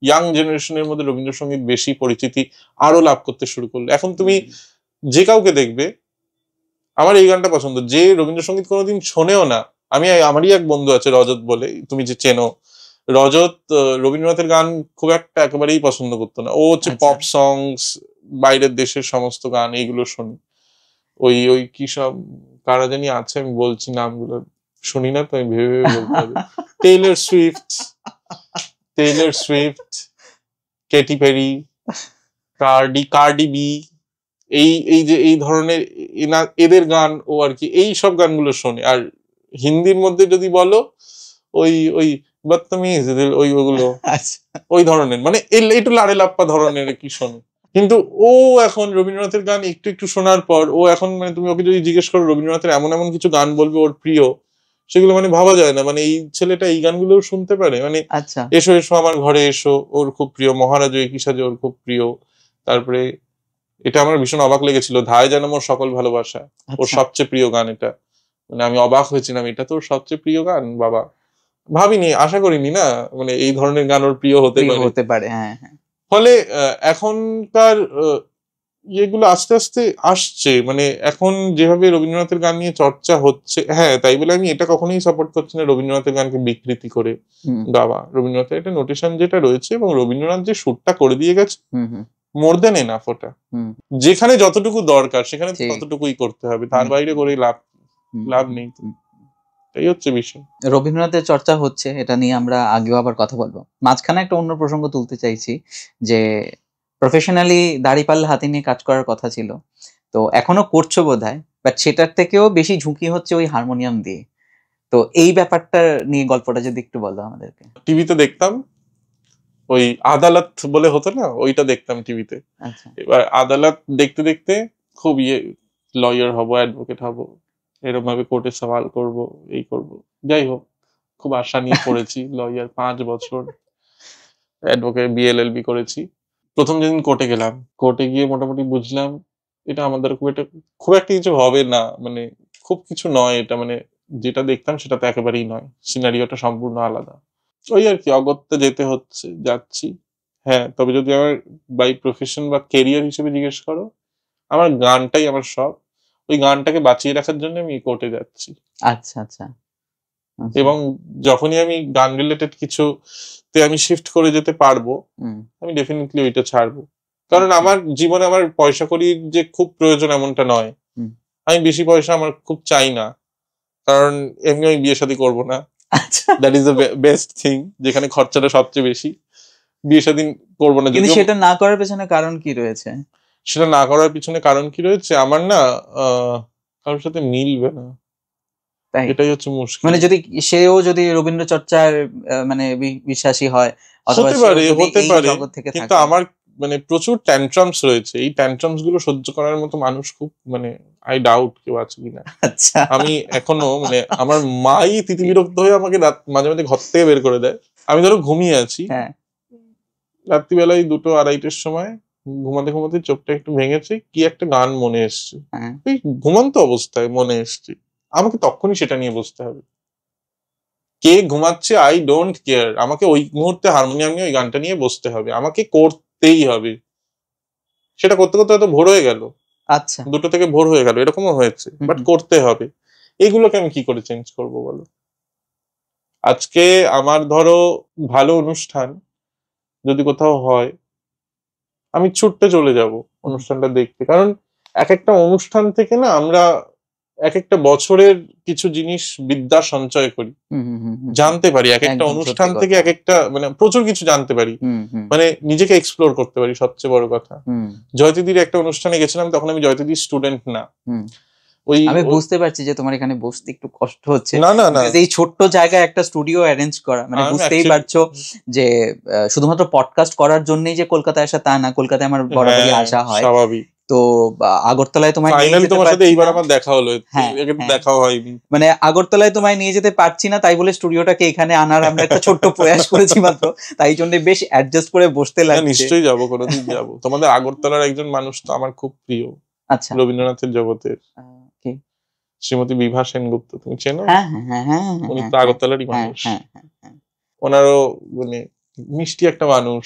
ইয়াং জেনারেশনের মধ্যে রবীন্দ্রসঙ্গীত বেশি পরিচিতি আরো লাভ করতে শুরু করলো। এখন তুমি যে কাউকে দেখবে, আমার এই গানটা পছন্দ, যে রবীন্দ্রসঙ্গীত কোনোদিন শোনেও না, আমারই এক বন্ধু আছে রজত বলে, তুমি যে চেনো, রজত রবীন্দ্রনাথের গান খুব একটা একেবারেই পছন্দ করতো না। ও হচ্ছে পপ সংস, বাইরের দেশের সমস্ত গান এইগুলো শোনে। ওই ওই কি সব কারা জানি আছে, আমি বলছি নামগুলো, শুনি না তো, আমি ভেবে ভেবে বলতে হবে। Taylor Swift, Katy Perry, Cardi B, এই যে এই ধরনের এদের গান ও আর কি এই সব গানগুলো শোনে। আর হিন্দির মধ্যে যদি বলো, ওই ওই বদতমিজ, ওইগুলো ওই ধরনের, মানে একটু লাড়ে লাপ্পা ধরনের কি শোনে। কিন্তু ও এখন রবীন্দ্রনাথের গান একটু একটু শোনার পর, ও এখন মানে তুমি ওকে যদি জিজ্ঞেস করো রবীন্দ্রনাথের এমন এমন কিছু গান বলবে ওর প্রিয়, সেগুলো মানে ভাবা যায় না। মানে এই ছেলেটা এই গানগুলোও শুনতে পারে, মানে এসো এসো আমার ঘরে এসো ওর খুব প্রিয়, মহারাজ একই সাজে ওর খুব প্রিয়। তারপরে এটা আমার ভীষণ অবাক লেগেছিল, ধায় যেন মোর সকল ভালোবাসা, ওর সবচেয়ে প্রিয় গান এটা। মানে আমি অবাক হয়েছিলাম, এটা তো ওর সবচেয়ে প্রিয় গান। বাবা, ভাবিনি, আশা করিনি না মানে এই ধরনের গান ওর প্রিয় হতে পারে। ফলে এখনকার এগুলো আস্তে আস্তে আসছে, মানে এখন যেভাবে রবীন্দ্রনাথের গান নিয়ে চর্চা হচ্ছে, হ্যাঁ তাই বলে আমি এটা কখনোই সাপোর্ট করছি না রবীন্দ্রনাথের গানকে বিকৃতি করে। বাবা, রবীন্দ্রনাথের একটা নোটেশন যেটা রয়েছে, এবং রবীন্দ্রনাথ যে সুরটা করে দিয়ে গেছে, মোর দেন এনাফ। ওটা যেখানে যতটুকু দরকার সেখানে ততটুকুই করতে হবে, তার বাইরে করে লাভ নেই। এই হচ্ছে বিষয়। রবীন্দ্রনাথের চর্চা হচ্ছে, এটা নিয়ে আমরা আগেও আবার কথা বলবো। মাঝখানে একটা অন্য প্রসঙ্গ তুলতে চাইছি, যে প্রফেশনালি দাঁড়িপাল্লা হাতে নিয়ে কাজ করার কথা ছিল, তো এখনো করছো বোধহয়, বাট সেটার থেকেও বেশি ঝুঁকি হচ্ছে ওই হারমোনিয়াম দিয়ে। তো এই ব্যাপারটা নিয়ে গল্পটা যদি একটু বলো আমাদেরকে। টিভিতে দেখতাম, ওই আদালত বলে হতো না, ওইটা দেখতাম টিভিতে। এবার আদালত দেখতে দেখতে খুব লয়ার হব, অ্যাডভোকেট হব, এরকম ভাবে কোর্টে সওয়াল করব, এই করব, যাই হোক খুব আশা নিয়ে পড়েছি। লয়ার 5 বছর, অ্যাডভোকেট বিএলএলবি করেছি। প্রথম যেদিন কোর্টে গেলাম, কোর্টে গিয়ে মোটামুটি বুঝলাম এটা আমাদের খুব একটা কিছু হবে না, মানে খুব কিছু নয় এটা, মানে যেটা দেখতাম সেটা তো একেবারেই নয়, সিনারিওটা সম্পূর্ণ আলাদা। ওই আর কি, অগত্যা যেতে হচ্ছে, যাচ্ছি। হ্যাঁ, তবে যদি আমার বাই প্রফেশন বা কেরিয়ার হিসেবে জিজ্ঞেস করো, আমার গানটাই আমার সব, ওই গানটাকে বাঁচিয়ে রাখার জন্য আমি কোর্টে যাচ্ছি। আচ্ছা আচ্ছা। এবং যখনই আমি গান রিলেটেড কিছুতে আমি শিফট করে যেতে পারবো, আমি ডেফিনেটলি ওইটা ছাড়বো। কারণ আমার জীবনে আমার পয়সা করির যে খুব প্রয়োজন এমনটা নয়, আমি বেশি পয়সা আমার খুব চাই না, কারণ এমনি আমি বিয়ে শাদী করবো না। That is the best thing, যেখানে খরচাটা সবচেয়ে বেশি। বিয়ে শাদী করবো না। কিন্তু সেটা না করার পেছনে কারণ কি রয়েছে? সেটা না করার পিছনে কারণ কি রয়েছে, আমার না কারোর সাথে মিলবে না, এটাই হচ্ছে মুশকিল। মানে যদি সেও যদি রবীন্দ্র চর্চার মানে বিশ্বাসী হয়, হতে পারে, কিন্তু আমার মানে প্রচুর ট্যান্ট্রামস রয়েছে, এই ট্যান্ট্রামস গুলো সহ্য করার মতো মানুষ খুব, মানে আই ডাউট কেউ আছে কিনা। আমি এখনো মানে আমার মাই তিতিবিরক্ত হয়ে আমাকে মাঝে মাঝে ঘর থেকে বের করে দেয়। আমি ধরো ঘুমিয়ে আছি, রাত্রিবেলায় 2-2-2:30 সময় ঘুমাতে ঘুমাতে চোখটা একটু ভেঙেছে, কি একটা গান মনে এসছে, এই ঘুমন্ত অবস্থায় মনে এসছে, আমাকে তখনই সেটা নিয়ে বসতে হবে। কে ঘুমাচ্ছে আই ডোন্ট কেয়ার, আমাকে ওই মুহূর্তে হারমোনিয়াম নিয়ে ওই গানটা নিয়ে বসতে হবে, আমাকে করতেই হবে। সেটা করতে করতে হয়তো ভোর হয়ে গেল, আচ্ছা 2টো থেকে ভোর হয়ে গেল, এরকমও হয়েছে, বাট করতে হবে। এইগুলোকে আমি কি করে চেঞ্জ করবো বলো? আজকে আমার ধরো ভালো অনুষ্ঠান যদি কোথাও হয়, আমি ছুটতে চলে যাব অনুষ্ঠানটা দেখতে, কারণ এক একটা অনুষ্ঠান থেকে না আমরা এক একটা বছরের কিছু জিনিস বিদ্যা সঞ্চয় করি, জানতে পারি এক একটা একদম অনুষ্ঠান সত্যি থেকে, কথা। এক একটা মানে প্রচুর কিছু জানতে পারি, মানে নিজেকে এক্সপ্লোর করতে পারি, সবচেয়ে বড় কথা। জয়তিদির একটা অনুষ্ঠানে গেছিলাম, তখন আমি জয়তিদির স্টুডেন্ট না। ওই আমি বুঝতে পারছি যে তোমার এখানে বসতে একটু কষ্ট হচ্ছে, না না না, এই ছোট্ট জায়গায় একটা স্টুডিও অ্যারেঞ্জ করা, মানে আমি বুঝতেই actually- পারছো যে শুধুমাত্র পডকাস্ট করার জন্যই যে কলকাতায় আসা তা না, কলকাতায় আমার বরাবরই হ্যাঁ, আসা হয়। স্বাভাবিক। তো আগরতলায় তোমায় নিয়ে ফাইনালি যেতে তোমার সাথে পারছি এইবার না। আমার দেখা হলো, হ্যাঁ, এর আগে তো হ্যাঁ। দেখাও হয়নি। মানে আগরতলায় তোমায় নিয়ে যেতে পারছি না, তাই বলে স্টুডিওটাকে এখানে আনার আমরা একটা ছোট্ট প্রয়াস করেছি মাত্র, তাই জন্য বেশ অ্যাডজাস্ট করে বসতে না, লাগছে। নিশ্চয়ই যাবো, কোনোদিন যাবো। তোমাদের আগরতলার একজন মানুষ তো আমার খুব প্রিয়, আচ্ছা, রবীন্দ্রনাথের জগতের, কি? শ্রীমতী বিভা সেনগুপ্ত, তুমি চেনো? হ্যাঁ হ্যাঁ হ্যাঁ হ্যাঁ হ্যাঁ, উনি হ্যাঁ, তো আগরতলারই হ্যাঁ, মানুষ। হ্যাঁ, হ্যাঁ, হ্যাঁ। ওনারও মানে মিষ্টি একটা মানুষ।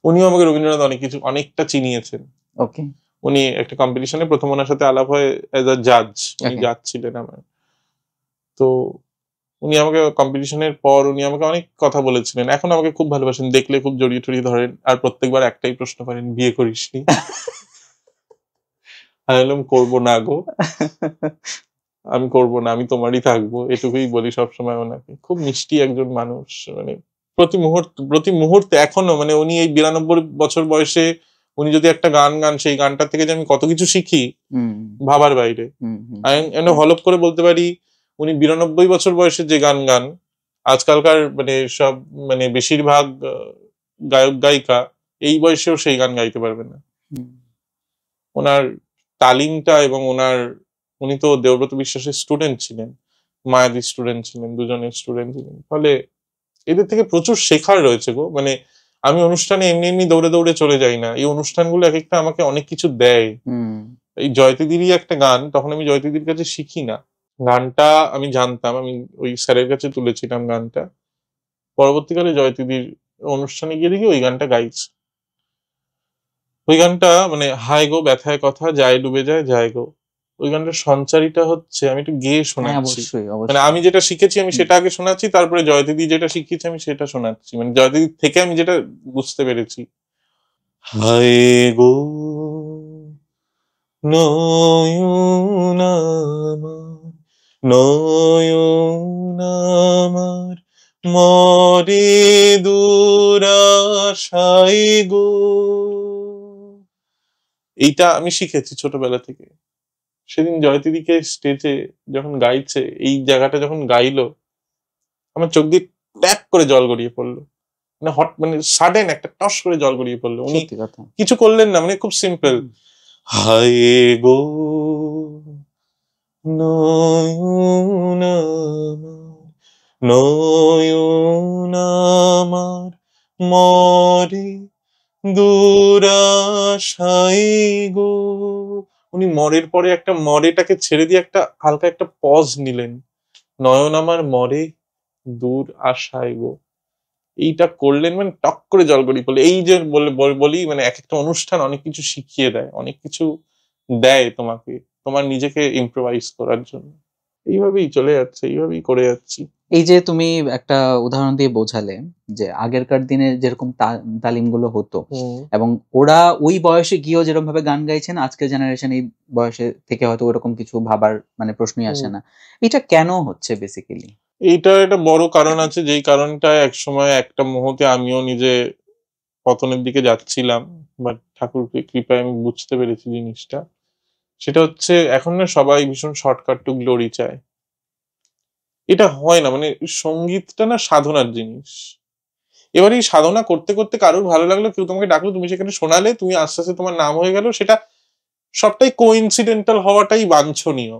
উনিও আমাকে রবীন্দ্রনাথ অনেক কিছু, অনেকটা চিনিয়েছেন। ওকে। উনি একটা কম্পিটিশনে প্রথম ওনার সাথে আলাপ হয় এজ আ জাজ, উনি Okay. জাজ ছিলেন আমার। তো উনি আমাকে কম্পিটিশনের পর উনি আমাকে অনেক কথা বলেছিলেন, এখন আমাকে খুব ভালোবাসেন, দেখলে খুব জড়িয়ে টড়িয়ে ধরেন, আর প্রত্যেকবার একটাই প্রশ্ন করেন, বিয়ে করিসনি? আমি বললাম করবো না গো, আমি করবো না, আমি তোমারই থাকবো, এটুকুই বলি সবসময় ওনাকে। খুব মিষ্টি একজন মানুষ, মানে প্রতি মুহূর্তে এখনো, মানে উনি এই 92 বছর বয়সে উনি যদি একটা গান গান, সেই গানটা থেকে যে আমি কত কিছু শিখি ভাবার বাইরে। আমি হলপ করে বলতে পারি, উনি 92 বছর বয়সে যে গান গান, আজকালকার মানে সব মানে বেশিরভাগ গায়ক গায়িকা এই বয়সেও সেই গান গাইতে পারবে না। ওনার তালিমটা এবং উনি তো দেবব্রত বিশ্বাসের স্টুডেন্ট ছিলেন, মায়াদির স্টুডেন্ট ছিলেন, দুজনের স্টুডেন্ট ছিলেন, ফলে এদের থেকে প্রচুর শেখার রয়েছে গো। মানে আমি অনুষ্ঠানে এমনি এমনি দৌড়ে দৌড়ে চলে যাই না, এই অনুষ্ঠানগুলো এক একটা আমাকে অনেক কিছু দেয়। এই জয়তিদিরই একটা গান, তখন আমি জয়তিদির কাছে শিখি না, গানটা আমি জানতাম, আমি ওই স্যারের কাছে তুলেছিলাম গানটা, পরবর্তীকালে জয়তিদির অনুষ্ঠানে গিয়ে দেখি ওই গানটা গাইছে। ওই গানটা মানে হায় গো ব্যথায় কথা, যায় ডুবে যায় যায় গো, ওই গানটার সঞ্চারিটা হচ্ছে, আমি একটু গেয়ে শোনাচ্ছি। মানে আমি যেটা শিখেছি আমি সেটা আগে শোনাচ্ছি, তারপরে জয়দিদি যেটা শিখিয়েছে আমি সেটা শোনাচ্ছি, মানে জয়দিদি থেকে আমি যেটা বুঝতে পেরেছি। হায় গো নয়ন আমার, নয়ন আমার মরে দুরাশায় গো, এইটা আমি শিখেছি ছোটবেলা থেকে। সেদিন জয়তিদিকে স্টেজে যখন গাইছে, এই জায়গাটা যখন গাইলো, আমার চোখ দিয়ে ট্যাপ করে জল গড়িয়ে পড়লো, মানে হট, মানে সাডেন একটা টস করে জল গড়িয়ে পড়লো। উনি কিছু করলেন না, মানে খুব সিম্পল, হায় গো নয়ন আমার, নয়ন আমার মরে দুরাশায় গো। উনি মরের পরে একটা মরেটাকে ছেড়ে দিয়ে একটা হালকা একটা পজ নিলেন, নয়ন আমার মরে দূর আশায় গো, এইটা করলেন, মানে টক করে জল গড়িয়ে পড়লো। এই যে বলি মানে এক একটা অনুষ্ঠান অনেক কিছু শিখিয়ে দেয়, অনেক কিছু দেয় তোমাকে, তোমার নিজেকে ইম্প্রোভাইজ করার জন্য। এইভাবেই চলে যাচ্ছে, এইভাবেই করে যাচ্ছি। এই যে তুমি একটা উদাহরণ দিয়ে বোঝালে যে আগেরকার দিনে যেরকম তালিমগুলো হতো, এবং ওরা ওই বয়সে গিয়েও যেরকম ভাবে গান গাইছেন, আজকের জেনারেশন এই বয়সে থেকে হয়তো ওরকম কিছু ভাবার মানে প্রশ্নই আসে না। এটা কেন হচ্ছে বেসিক্যালি? এইটা একটা বড় কারণ আছে, যেই কারণটা একসময় একটা মুহূর্তে আমিও নিজে পতনের দিকে যাচ্ছিলাম, বাট ঠাকুরকে কৃপায় আমি বুঝতে পেরেছি জিনিসটা। সেটা হচ্ছে এখন না সবাই ভীষণ শর্টকাট টু গ্লোরি চায়, এটা হয় না। মানে সঙ্গীতটা না সাধনার জিনিস। এবার এই সাধনা করতে করতে কারোর ভালো লাগলো, কেউ তোমাকে ডাকলো, তুমি সেখানে শোনালে, তুমি আস্তে আস্তে তোমার নাম হয়ে গেল, সেটা সবটাই কোইন্সিডেন্টাল হওয়াটাই বাঞ্ছনীয়।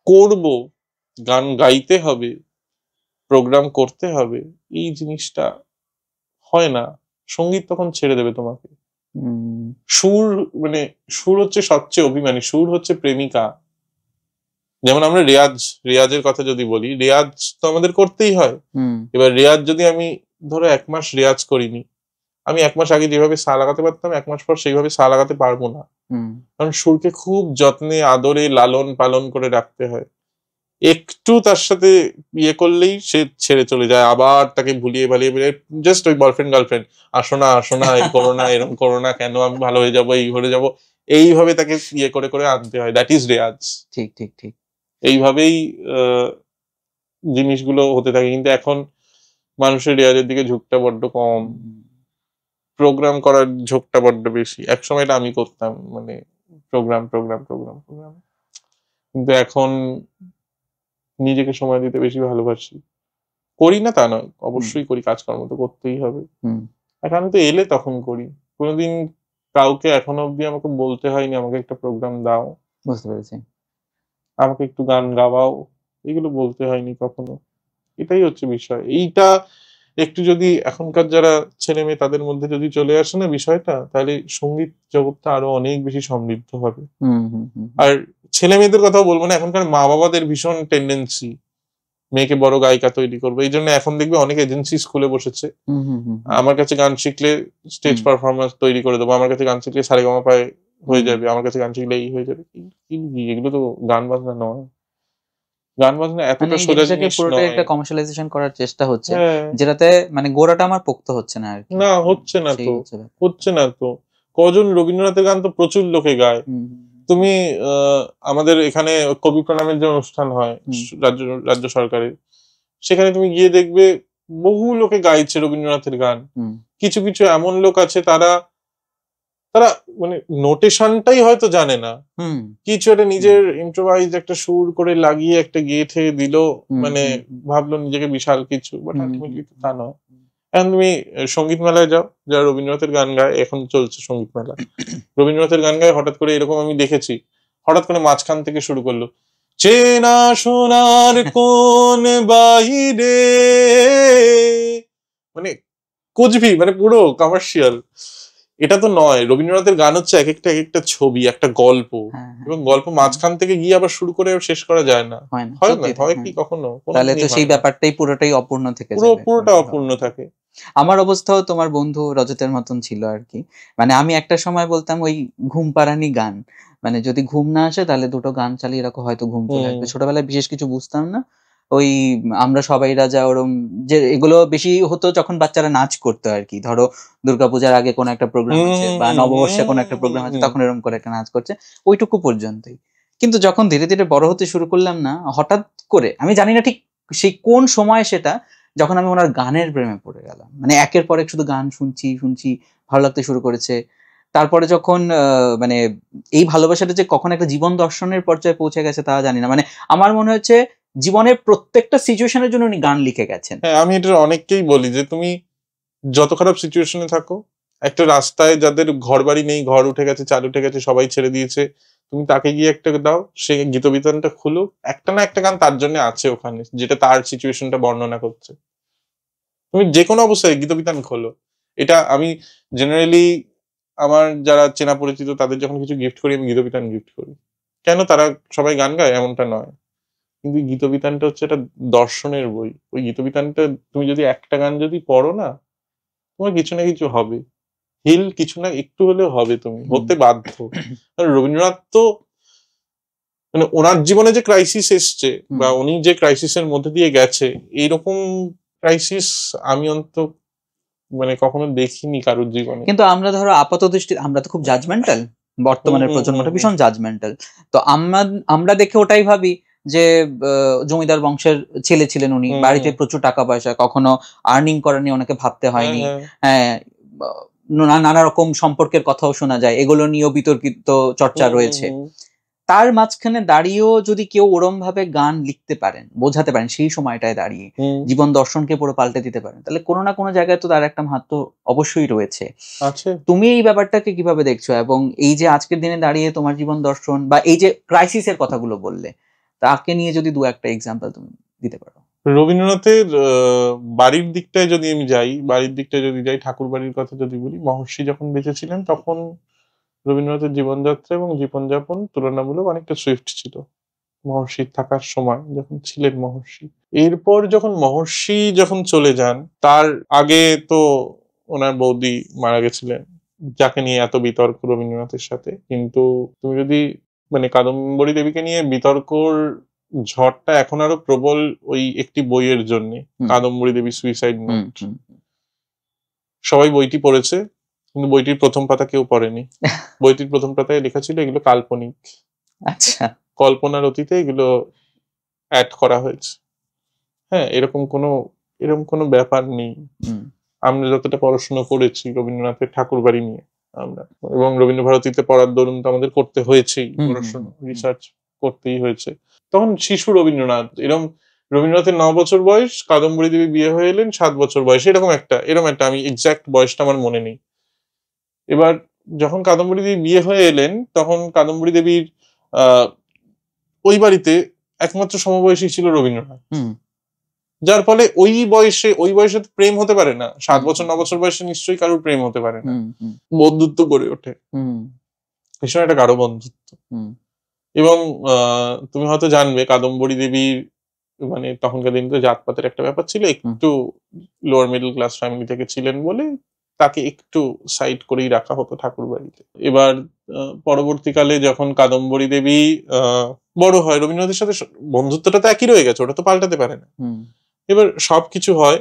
করব, গান গাইতে হবে, প্রোগ্রাম করতে হবে, এই জিনিসটা হয় না। সঙ্গীত তখন ছেড়ে দেবে তোমাকে। সুর, মানে সুর হচ্ছে সবচেয়ে অভিমানী, সুর হচ্ছে প্রেমিকা। যেমন আমরা রেয়াজের কথা যদি বলি, রেয়াজ তো আমাদের করতেই হয়। এবার রেয়াজ যদি আমি ধরো 1 মাস রেয়াজ করিনি, আমি 1 মাস আগে যেভাবে সা লাগাতে পারতাম 1 মাস পর সেইভাবে সা লাগাতে পারবো না, কারণ সুরকে খুব যত্নে আদরে লালন পালন করে রাখতে হয়। একটু তার সাথে ইয়ে করলেই সে ছেড়ে চলে যায়, আবার তাকে ভুলিয়ে ভালিয়ে জাস্ট ওই বয়ফ্রেন্ড গার্লফ্রেন্ড, আসো না আসো না, এই করো না, এরকম করো না, কেন আমি ভালো হয়ে যাবো, এই হয়ে যাবো, এইভাবে তাকে ইয়ে করে করে আনতে হয়। দ্যাট ইজ রেয়াজ। ঠিক ঠিক ঠিক। এইভাবেই জিনিসগুলো হতে থাকে। কিন্তু এখন মানুষের রেয়াজের দিকে ঝোঁকটা বড্ড কম, প্রোগ্রাম করার ঝোঁকটা বড্ড বেশি। একসময় এটা আমি করতাম, মানে প্রোগ্রাম প্রোগ্রাম প্রোগ্রাম প্রোগ্রাম, কিন্তু এখন নিজেকে সময় দিতে বেশি ভালোবাসি। করি না তা নয়, অবশ্যই করি, কাজকর্ম তো করতেই হবে। এখন তো এলে তখন করি, কোনোদিন কাউকে এখনো অব্দি আমাকে বলতে হয়নি আমাকে একটা প্রোগ্রাম দাও, বুঝতে পেরেছি, আমাকে একটু গান গাওয়াও, এগুলো বলতে হয়নি কখনো। এটাই হচ্ছে বিষয়। এইটা একটু যদি এখনকার যারা ছেলে মেয়ে তাদের মধ্যে যদি চলে আসে না বিষয়টা, তাহলে সঙ্গীত জগৎটা আরো অনেক বেশি সমৃদ্ধ হবে। আর ছেলে মেয়েদের কথাও বলবো না, এখনকার মা বাবাদের ভীষণ টেন্ডেন্সি মেয়েকে বড় গায়িকা তৈরি করবে। এই জন্য এখন দেখবে অনেক এজেন্সি স্কুলে বসেছে, আমার কাছে গান শিখলে স্টেজ পারফরমেন্স তৈরি করে দেবো, আমার কাছে গান শিখলে সারেগামাপায় হয়ে যাবে, আমার কাছে গান শিখলে এই হয়ে যাবে। এগুলো তো গান বাজনা নয়, গান বাজনা এতটা সোজা জিনিস পুরোটাই নয়। একটা কমার্শিয়ালাইজেশন করার চেষ্টা হচ্ছে, যেটাতে মানে গোড়াটা আমার পোক্ত হচ্ছে না আর কি। না, হচ্ছে না তো, হচ্ছে না তো। কজন রবীন্দ্রনাথের গান তো প্রচুর লোকে গায়। তুমি আমাদের এখানে কবি প্রণামের যে অনুষ্ঠান হয় রাজ্য সরকারের, সেখানে তুমি গিয়ে দেখবে বহু লোকে গাইছে রবীন্দ্রনাথের গান। কিছু কিছু এমন লোক আছে তারা মানে নোটেশনটাই হয়তো জানে না, কিছু একটা নিজের ইম্প্রোভাইজ একটা সুর করে লাগিয়ে একটা গেয়ে দিল, মানে ভাবলো নিজেকে বিশাল কিছু, বাট আলটিমেটলি তা নয়। এখন তুমি সঙ্গীত মেলায় যাও, যারা রবীন্দ্রনাথের গান গায়, এখন চলছে সঙ্গীত মেলা, রবীন্দ্রনাথের গান গায়, হঠাৎ করে এরকম আমি দেখেছি, হঠাৎ করে মাঝখান থেকে শুরু করলো চেনা সোনার কোন বাইরে, মানে কুচবি, মানে পুরো কমার্শিয়াল। এটা তো নয়, রবীন্দ্রনাথের গান হচ্ছে এক একটা ছবি, একটা গল্প, এবং গল্প মাঝখান থেকে গিয়ে আবার শুরু করে শেষ করা যায় না, হয় না, হয় কি কখনো? তাহলে তো সেই ব্যাপারটাই পুরোটাই অপূর্ণ থেকে যাবে, পুরোটা অপূর্ণ থাকে। আমার অবস্থাও তোমার বন্ধু রজতের মতন ছিল আর কি। মানে আমি একটা সময় বলতাম ওই ঘুম পাড়ানি গান, মানে যদি ঘুম না আসে তাহলে দুটো গান চালিয়ে রাখো, হয়তো ঘুম চলে আসবে। ছোটবেলায় বিশেষ কিছু বুঝতাম না, ওই আমরা সবাই রাজা ওরম, যে এগুলো বেশি হতো যখন বাচ্চারা নাচ করতো আর কি। ধরো দুর্গাপূজার আগে কোনো একটা প্রোগ্রাম আছে বা নববর্ষে কোনো একটা প্রোগ্রাম আছে, তখন এরকম করে একটা নাচ করছে, ওইটুকু পর্যন্তই। কিন্তু যখন ধীরে ধীরে বড় হতে শুরু করলাম না, হঠাৎ করে আমি জানি না ঠিক সেই কোন সময় সেটা, যখন আমি ওনার গানের প্রেমে পড়ে গেলাম, মানে একের পর এক শুধু গান শুনছি শুনছি, ভালো লাগতে শুরু করেছে। তারপরে যখন মানে এই ভালোবাসাটা যে কখন একটা জীবন দর্শনের পর্যায়ে পৌঁছে গেছে তা জানি না। মানে আমার মনে হচ্ছে জীবনের প্রত্যেকটা সিচুয়েশনের জন্য উনি গান লিখে গেছেন। হ্যাঁ, আমি এটা অনেককেই বলি যে তুমি যত খারাপ সিচুয়েশনে থাকো, একটা রাস্তায় যাদের ঘর বাড়ি নেই, ঘর উঠে গেছে, চাল উঠে গেছে, সবাই ছেড়ে দিয়েছে, তুমি তাকে গিয়ে একটা দাও, সে গীতবিতানটা খুলো, একটা না একটা গান তার জন্য আছে ওখানে, যেটা তার সিচুয়েশনটা বর্ণনা করছে। তুমি যে কোনো অবস্থায় গীতবিতান খোলো। এটা আমি জেনারেলি আমার যারা চেনা পরিচিত তাদের যখন কিছু গিফট করি, আমি গীতবিতান গিফট করি। কেন তারা সবাই গান গায় এমনটা নয়, কিন্তু গীতবিতানটা হচ্ছে একটা দর্শনের বই। ওই গীতবিতানটা তুমি যদি একটা গান যদি পড়ো না, তোমার কিছু না কিছু হবে, হিল কিছু না একটু হলেও হবে, তুমি হতে বাধ্য। রবীন্দ্রনাথ তো মানে ওনার জীবনে যে ক্রাইসিস এসছে বা উনি যে ক্রাইসিসের মধ্যে দিয়ে গেছে, এইরকম ক্রাইসিস আমি অন্তত মানে কখনো দেখিনি কারোর জীবনে। কিন্তু আমরা ধরো আপাত দৃষ্টি আমরা তো খুব জাজমেন্টাল, বর্তমানের প্রজন্মটা ভীষণ জাজমেন্টাল। তো আমরা দেখে ওটাই ভাবি যে জমিদার বংশের ছেলে ছিলেন উনি, বাড়িতে প্রচুর টাকা পয়সা, কখনো আর্নিং করা নিয়ে ওনাকে ভাবতে হয়নি। হ্যাঁ, নানা রকম সম্পর্কের কথাও শোনা যায়, এগুলো নিয়েও বিতর্কিত চর্চা রয়েছে। তার মাঝখানে দাঁড়িয়েও যদি কেউ ওরম ভাবে গান লিখতে পারেন, বোঝাতে পারেন, সেই সময়টায় দাঁড়িয়ে জীবন দর্শনকে পুরো পাল্টে দিতে পারেন, তাহলে কোনো না কোনো জায়গায় তো তার একটা মাহাত্ম্য অবশ্যই রয়েছে। তুমি এই ব্যাপারটাকে কিভাবে দেখছো, এবং এই যে আজকের দিনে দাঁড়িয়ে তোমার জীবন দর্শন বা এই যে ক্রাইসিসের কথাগুলো বললে, তাকে নিয়ে যদি দু একটা এক্সাম্পল তুমি দিতে পারো। রবীন্দ্রনাথের বাড়ির দিকটায় যদি আমি যাই, ঠাকুর বাড়ির কথা যদি বলি, মহর্ষি যখন বেঁচে ছিলেন তখন রবীন্দ্রনাথের জীবনযাত্রা এবং জীবনযাপন তুলনামূলক অনেকটা সুইফট ছিল মহর্ষি থাকার সময়, যখন ছিলেন মহর্ষি। এরপর যখন চলে যান, তার আগে তো ওনার বৌদি মারা গেছিলেন, যাকে নিয়ে এত বিতর্ক রবীন্দ্রনাথের সাথে। কিন্তু তুমি যদি মানে কাদম্বরী দেবীকে নিয়ে বিতর্কর ঝড়টা এখন আরো প্রবল ওই একটি বইয়ের জন্য, কাদম্বরী দেবী সুইসাইড নোট। সবাই বইটি পড়েছে, কিন্তু বইটির প্রথম পাতা কেউ পড়েনি। বইটির প্রথম পাতায় লেখা ছিল এগুলো কাল্পনিক, আচ্ছা, কল্পনার অতীতে এগুলো অ্যাড করা হয়েছে। হ্যাঁ, এরকম কোনো ব্যাপার নেই। আমরা যতটা পড়াশোনা করেছি রবীন্দ্রনাথের ঠাকুর বাড়ি নিয়ে আমরা, এবং রবীন্দ্রভারতীতে পড়ার দরুন তো আমাদের করতে হয়েছেই পড়াশোনা, রিসার্চ করতেই হয়েছে। তখন শিশু রবীন্দ্রনাথ, রবীন্দ্রনাথের 9 বছর বয়স, কাদম্বরী দেবী বিয়ে হয়ে এলেন 7 বছর বয়সে, এরকম একটা আমি এক্সাক্ট বয়সটা আমার মনে নেই। এবার যখন কাদম্বরী দেবী বিয়ে হয়ে এলেন, তখন কাদম্বরী দেবীর ওই বাড়িতে একমাত্র সমবয়সী ছিল রবীন্দ্রনাথ, যার ফলে ওই বয়সে প্রেম হতে পারে না। 7 বছর 9 বছর বয়সে নিশ্চয়ই কারোর প্রেম হতে পারে না, বন্ধুত্ব গড়ে ওঠে, ভীষণ একটা গাঢ় বন্ধুত্ব। এবং তুমি হয়তো জানবে কাদম্বরী দেবীর মানে তখনকার দিনে তো জাতপাতের একটা ব্যাপার ছিল, একটু লোয়ার মিডল ক্লাস ফ্যামিলি থেকে ছিলেন বলে তাকে একটু সাইড করেই রাখা হতো ঠাকুর বাড়িতে। এবার পরবর্তীকালে যখন কাদম্বরী দেবী বড় হয়, রবীন্দ্রনাথের সাথে বন্ধুত্বটা তো একই রয়ে গেছে, ওটা তো পাল্টাতে পারে না। এবার সবকিছু হয়।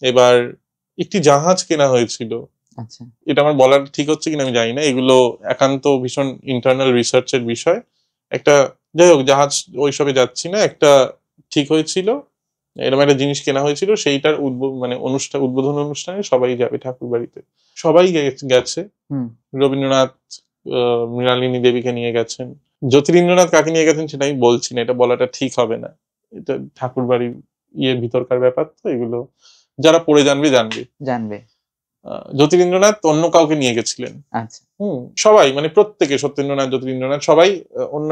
এবার একটি জাহাজ কেনা হয়েছিল। এটা আমার বলার ঠিক হচ্ছে কিনা আমি জানি না, এগুলো একান্ত ভীষণ ইন্টারনাল রিসার্চের বিষয়। একটা যাই হোক, জাহাজ ওইসবে যাচ্ছি না, একটা ঠিক হয়েছিল, এরকম একটা জিনিস কেনা হয়েছিল, সেইটার উদ্বোধন অনুষ্ঠানে সবাই যাবে ঠাকুর বাড়িতে। সবাই গেছে। রবীন্দ্রনাথ মৃণালিনী দেবীকে নিয়ে গেছেন। জ্যোতিরিন্দ্রনাথ কাকে নিয়ে গেছেন সেটা আমি বলছি না, এটা বলাটা ঠিক হবে না, এটা ঠাকুর বাড়ির ভিতরকার ব্যাপার, তো এগুলো যারা পড়ে জানবে। জ্যোতিরিন্দ্রনাথ অন্য কাউকে নিয়ে গেছিলেন। সবাই মানে প্রত্যেকে, সত্যেন্দ্রনাথ, জ্যোতিরিন্দ্রনাথ সবাই অন্য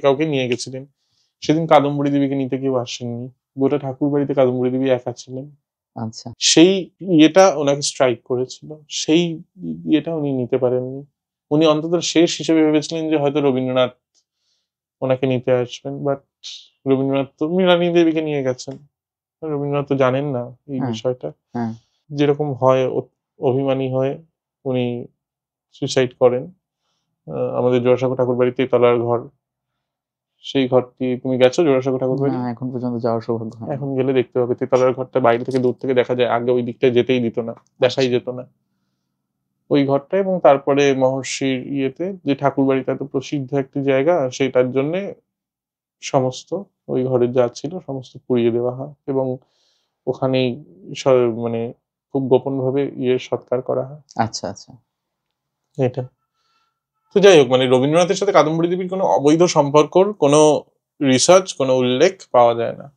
কাউকে নিয়ে গেছিলেন। সেদিন কাদম্বরী দেবীকে নিতে কেউ আসেননি, গোটা ঠাকুর বাড়িতে কাদম্বরী দেবী একা ছিলেন। সেই ওনাকে স্ট্রাইক করেছিল, সেই উনি নিতে পারেননি। উনি অন্তত শেষ হিসেবে ভেবেছিলেন যে হয়তো রবীন্দ্রনাথ ওনাকে নিতে আসবেন, বাট রবীন্দ্রনাথ তো মৃণালিনী দেবীকে নিয়ে গেছেন। রবীন্দ্রনাথ তো জানেন না এই বিষয়টা। যেরকম হয়, অভিমানী হয়ে উনি সুইসাইড করেন। আমাদের জোড়াসাঁকো ঠাকুর বাড়িতে তলার ঘর, সেই ঘরটি তুমি গেছো জোড়াসাঁকো ঠাকুর বাড়ি? এখন পর্যন্ত যাওয়ার সৌভাগ্য হয়নি। এখন গেলে দেখতে পাবে তেতলার ঘরটা বাইরে থেকে দূর থেকে দেখা যায়, আগে ওই দিকটা যেতেই দিত না, দেখাই যেত না ওই ঘরটা। এবং তারপরে মহর্ষির যে ঠাকুর বাড়িটা এত প্রসিদ্ধ একটি জায়গা, সেটার জন্য সমস্ত ওই ঘরের যা ছিল সমস্ত পুড়িয়ে দেওয়া হয়, এবং ওখানেই মানে খুব গোপন ভাবে সৎকার করা হয়। আচ্ছা, এটা তো যাই হোক, মানে রবীন্দ্রনাথের সাথে কাদম্বরী দেবীর কোনো অবৈধ সম্পর্কর কোনো রিসার্চ, কোনো উল্লেখ পাওয়া যায় না,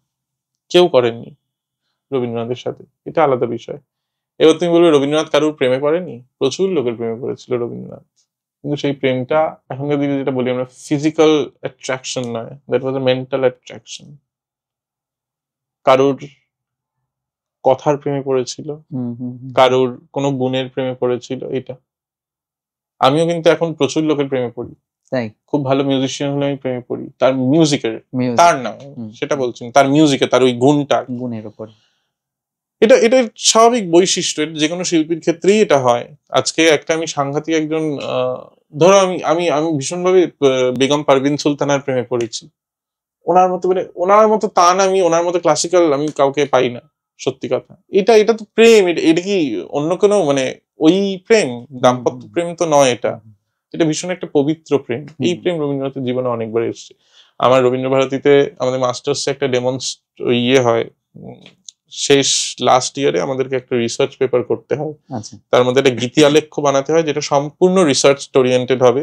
কেউ করেননি রবীন্দ্রনাথের সাথে, এটা আলাদা বিষয়। এবার তুমি বলবে রবীন্দ্রনাথ কারুর প্রেমে পড়েনি? প্রচুর লোকের প্রেমে পড়েছিল রবীন্দ্রনাথ, কিন্তু সেই প্রেমটা এখনকার দিনে যেটা বলি আমরা ফিজিক্যাল অ্যাট্রাকশন নয়, that was a mental attraction. কারুর কথার প্রেমে পড়েছিল, কারুর কোনো গুণের প্রেমে পড়েছিল, এটা। আমিও কিন্তু এখন প্রচুর লোকের প্রেমে পড়ি, খুব ভালো মিউজিশিয়ান হলে আমি প্রেমে পড়ি তার মিউজিকের, তার না সেটা বলছি, তার মিউজিকে, তার ওই গুণের উপর। এটা স্বাভাবিক বৈশিষ্ট্য, যে কোনো শিল্পীর ক্ষেত্রেই এটা হয়। আজকে আমি সাংঘাতিক একজন, ধরো আমি ভীষণভাবে বেগম পারভিন সুলতানার প্রেমে পড়েছি। ওনার মতো তান আমি, ওনার মতো ক্লাসিক্যাল আমি কাউকে পাই না, সত্যি কথা। এটা তো প্রেম, এটা কি অন্য কোনো মানে ওই প্রেম, দাম্পত্য প্রেম তো নয়, এটা ভীষণ একটা পবিত্র প্রেম। এই প্রেম রবীন্দ্রনাথের জীবনে অনেকবার এসেছে। আমার রবীন্দ্রভারতীতে আমাদের মাস্টার্সে একটা হয়, শেষ লাস্ট ইয়ারে আমাদেরকে একটা রিসার্চ পেপার করতে হয়, তার মধ্যে একটা গীতি আলেখ্য বানাতে হয়, যেটা সম্পূর্ণ রিসার্চ ওরিয়েন্টেড হবে,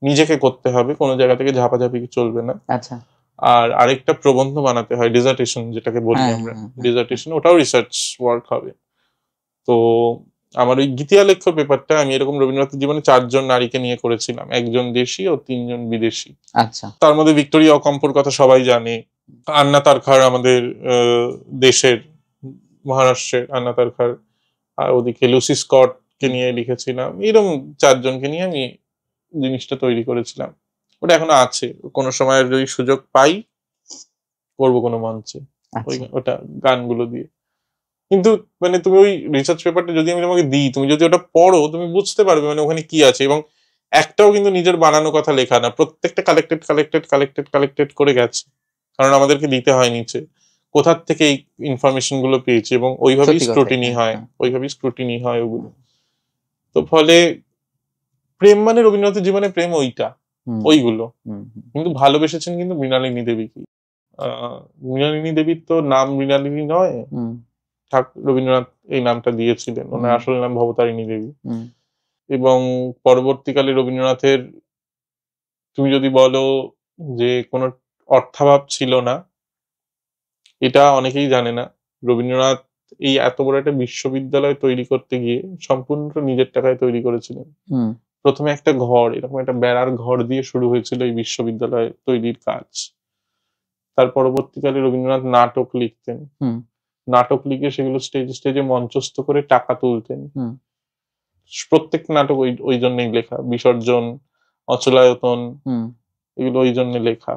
নিজেকে করতে হবে, কোনো জায়গা থেকে ঝাপাঝাপি চলবে না। আর আরেকটা প্রবন্ধ বানাতে হয়, ডিজার্টেশন যেটাকে বলি আমরা, ডিজার্টেশন, ওটাও রিসার্চ ওয়ার্ক হবে। তো আমার ওই গীতি আলেখ্য পেপারটা আমি এরকম রবীন্দ্রনাথের জীবনে 4 জন নারীকে নিয়ে করেছিলাম, 1 জন দেশি ও 3 জন বিদেশি। তার মধ্যে ভিক্টোরিয়া অকম্পোর কথা সবাই জানে, আন্না তারখার আমাদের দেশের, মহারাষ্ট্রের আন্না তারখার, আর ওদিকে লুসি স্কট কে নিয়ে লিখেছিলাম। এরকম 4 জনকে নিয়ে আমি জিনিসটা তৈরি করেছিলাম, ওটা এখনো আছে, কোনো সময় যদি সুযোগ পাই করবো কোনো মঞ্চে ওটা গানগুলো দিয়ে। কিন্তু মানে তুমি ওই রিসার্চ পেপারটা যদি আমি তোমাকে দিই, তুমি যদি ওটা পড়ো, তুমি বুঝতে পারবে মানে ওখানে কি আছে। এবং একটাও কিন্তু নিজের বানানো কথা লেখা না, প্রত্যেকটা কালেক্টেড করে গেছে। কারণ আমাদেরকে দিতে হয় নিচে কোথার থেকে এই ইনফরমেশন গুলো পেয়েছি, এবং ওইভাবেই স্ক্রুটিনি হয়, ওইভাবেই স্ক্রুটিনি হয় ওগুলো। তো ফলে প্রেম মানে রবীন্দ্রনাথের জীবনে প্রেম ওইটা, ওইগুলো। কিন্তু ভালোবেসেছেন কিন্তু মৃণালিনী দেবীকে। মৃণালিনী দেবীর তো নাম মৃণালিনী নয়, রবীন্দ্রনাথ এই নামটা দিয়েছিলেন, ওনার আসল নাম ভবতারিণী দেবী। এবং পরবর্তীকালে রবীন্দ্রনাথের, তুমি যদি বলো যে কোনো অর্থাভাব ছিল না, এটা অনেকেই জানে না। রবীন্দ্রনাথ এই এত বড় একটা বিশ্ববিদ্যালয় তৈরি করতে গিয়ে সম্পূর্ণ নিজের টাকায় তৈরি করেছিলেন। প্রথমে একটা ঘর, এরকম একটা বেড়ার ঘর দিয়ে শুরু হয়েছিল এই বিশ্ববিদ্যালয় তৈরির কাজ। তার পরবর্তীকালে রবীন্দ্রনাথ নাটক লিখতেন, নাটক লিখে সেগুলো স্টেজে মঞ্চস্থ করে টাকা তুলতেন। প্রত্যেক নাটক ওই জন্যই লেখা, বিসর্জন, অচলায়তন, এগুলো ওই জন্য লেখা।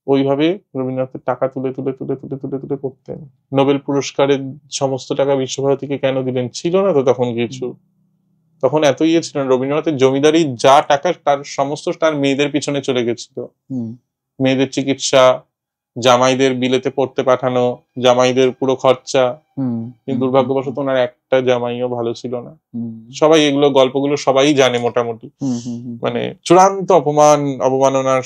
ওইভাবে রবীন্দ্রনাথের টাকা তুলে তুলে তুলে তুলে তুলে তুলে করতেন। নোবেল পুরস্কারের সমস্ত টাকা বিশ্বভারতীকে কেন দিলেন? ছিল না তো তখন কিছু, তখন এত ইয়ে ছিল না। রবীন্দ্রনাথের জমিদারি যা টাকা তার সমস্ত তার মেয়েদের পিছনে চলে গেছিল। মেয়েদের চিকিৎসা, জামাইদের বিলেতে পড়তে পাঠানো, জামাইদের পুরো খরচা। কিন্তু দুর্ভাগ্যবশত ওনার একটা জামাইও ভালো ছিল না। সবাই এগুলো গল্পগুলো সবাই জানে মোটামুটি। মানে চূড়ান্ত অবমাননার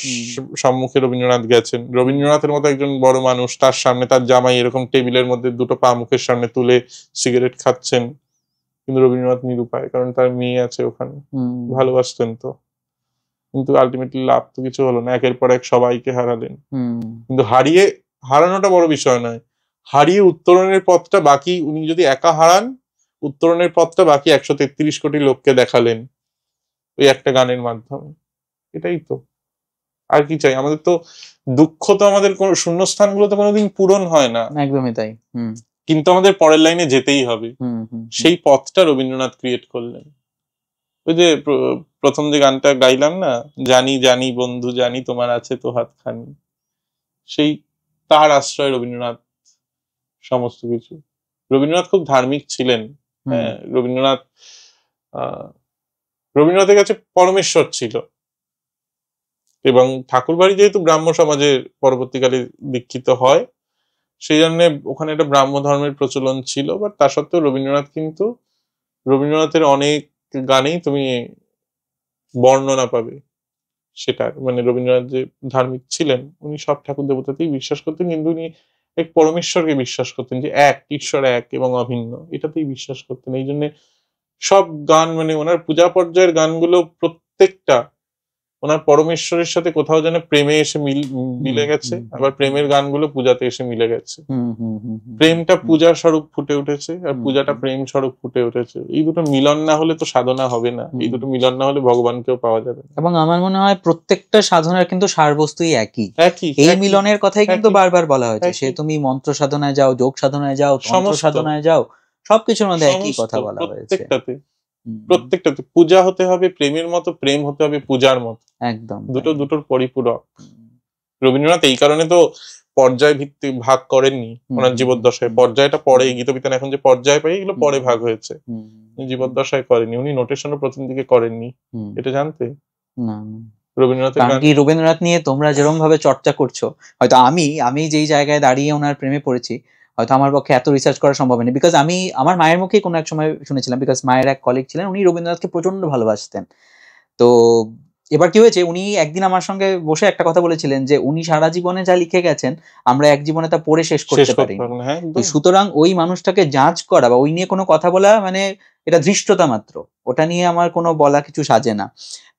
সম্মুখে রবীন্দ্রনাথ গেছেন। রবীন্দ্রনাথের মতো একজন বড় মানুষ, তার সামনে তার জামাই এরকম টেবিলের মধ্যে দুটো পা মুখের সামনে তুলে সিগারেট খাচ্ছেন, কিন্তু রবীন্দ্রনাথ নিরুপায়, কারণ তার মেয়ে আছে ওখানে, ভালোবাসতেন তো। কিন্তু আলটিমেটলি লাভ তো কিছু হলো না, একের পর এক সবাইকে হারালেন। কিন্তু হারানোটা বড় বিষয় নয়, হারিয়ে উত্তরণের পথটা বাকি, উনি যদি একা হারান, উত্তরণের পথটা বাকি 133 কোটি লোককে দেখালেন ওই একটা গানের মাধ্যমে। এটাই তো, আর কি চাই আমাদের? তো দুঃখ তো আমাদের কোন শূন্যস্থান গুলো তো কোনোদিন পূরণ হয় না, একদমই তাই। কিন্তু আমাদের পরের লাইনে যেতেই হবে, সেই পথটা রবীন্দ্রনাথ ক্রিয়েট করলেন। ওই যে প্রথম যে গানটা গাইলাম না, জানি জানি বন্ধু জানি তোমার আছে তো হাতখানি, সেই তার আশ্রয় রবীন্দ্রনাথ সমস্ত কিছু। রবীন্দ্রনাথ খুব ধার্মিক ছিলেন। হ্যাঁ, রবীন্দ্রনাথের কাছে পরমেশ্বর ছিল, এবং ঠাকুরবাড়ি যেহেতু ব্রাহ্ম সমাজে পরবর্তীকালে দীক্ষিত হয়, সেই জন্য ওখানে একটা ব্রাহ্ম ধর্মের প্রচলন ছিল। বাট তা সত্ত্বেও রবীন্দ্রনাথের অনেক গানেই তুমি বর্ণনা পাবে সেটার, মানে রবীন্দ্রনাথ যে ধার্মিক ছিলেন, উনি সব ঠাকুর দেবতাতেই বিশ্বাস করতেন, কিন্তু উনি এক পরমেশ্বরকে বিশ্বাস করতেন, যে এক ঈশ্বর এক এবং অভিন্ন, এটাতেই বিশ্বাস করতেন। এই জন্য সব গান, মানে ওনার পূজা পর্যায়ের গানগুলো প্রত্যেকটা ওনার পরমেশ্বরের সাথে কোথাও যেন প্রেমে এসে মিলে গেছে, আবার প্রেমের গানগুলো পূজাতে এসে মিলে গেছে। প্রেমটা পূজার স্বরূপ ফুটে উঠেছে, আর পূজাটা প্রেম স্বরূপ ফুটে উঠেছে। এই দুটো মিলন না হলে তো সাধনা হবে না, এই দুটো মিলন না হলে ভগবানকেও পাওয়া যাবে না। এবং আমার মনে হয় প্রত্যেকটা সাধনার কিন্তু সারবস্তুই একই। এই মিলনের কথাই কিন্তু বারবার বলা হয়েছে। সে তুমি মন্ত্র সাধনায় যাও, যোগ সাধনায় যাও, তন্ত্র সাধনায় যাও, সবকিছুর মধ্যে একই কথা বলা হয়েছে। প্রত্যেকটাতে পূজা হতে হবে প্রেমের মতো, প্রেম হতে হবে পূজার মতো, একদম দুটোর পরিপূরক। রবীন্দ্রনাথ এই কারণে তো পর্যায় ভিত্তিক ভাগ করেননি ওনার জীবদ্দশায়। পর্যায়টা পরে, গীতবিতান এখন যে পর্যায় পাই, এগুলো পরে ভাগ হয়েছে, জীবদ্দশায় করেনি। উনি নোটেশনও প্রথম দিকে করেননি, এটা জানতে না? রবীন্দ্রনাথ নিয়ে তোমরা যেরকম ভাবে চর্চা করছো, হয়তো আমি যেই জায়গায় দাঁড়িয়ে ওনার প্রেমে পড়েছি, হয়তো আমার পক্ষে এত রিসার্চ করা সম্ভব হয়নি। বিকজ আমি আমার মায়ের মুখেই কোনো এক সময় শুনেছিলাম, বিকজ মায়ের এক কলিগ ছিলেন, উনি রবীন্দ্রনাথকে প্রচন্ড ভালোবাসতেন। তো এবার কি হয়েছে, উনি একদিন আমার সঙ্গে বসে একটা কথা বলেছিলেন যে উনি সারা জীবনে যা লিখে গেছেন আমরা এক জীবনে তা পড়ে শেষ করতে পারি। সুতরাং ওই মানুষটাকে জাজ করা বা ওই নিয়ে কোনো কথা বলা, মানে এটা ধৃষ্টতা মাত্র, ওটা নিয়ে আমার কোনো বলা কিছু সাজে না।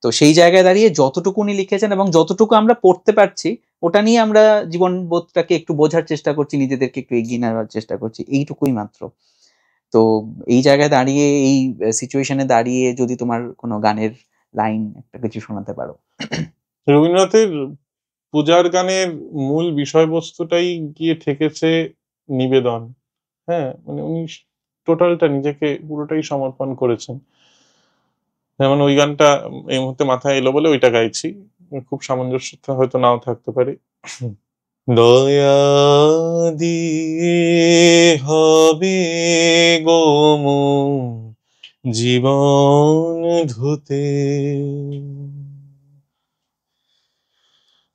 তো সেই জায়গায় দাঁড়িয়ে যতটুকু উনি লিখেছেন এবং যতটুকু আমরা পড়তে পারছি, ওটা নিয়ে আমরা জীবনবোধটাকে একটু বোঝার চেষ্টা করছি, নিজেদেরকে একটু এগিয়ে নেওয়ার চেষ্টা করছি, এইটুকুই মাত্র। তো এই জায়গায় দাঁড়িয়ে, এই সিচুয়েশনে দাঁড়িয়ে যদি তোমার কোনো গানের লাইন একটা কিছু শোনাতে পারো। রবীন্দ্রনাথের পূজার গানের মূল বিষয়বস্তুটাই গিয়ে ঠেকেছে নিবেদন। হ্যাঁ, মানে উনি টোটালটা নিজেকে পুরোটাই সমর্পণ করেছেন। যেমন ওই গানটা এই মুহূর্তে মাথায় এলো বলে ওইটা গাইছি, খুব সামঞ্জস্য হয়তো নাও থাকতে পারে। দয়া দিয়ে হবে গোম জীবন ধুতে,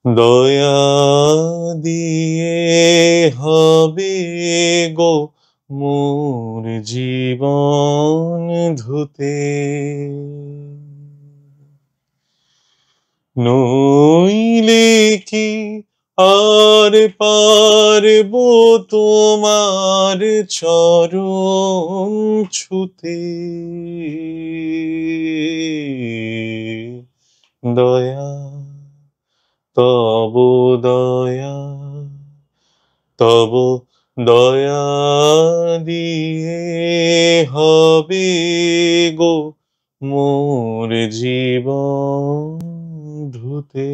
দয়া দিয়ে হবে গো মোর জীবন ধুতে, নইলে কি আর পারব তোমার চরণ ছুতে, দয়া তব দয়া, তব দয়া দিয়ে হবে গো মোর জীবন ধুতে।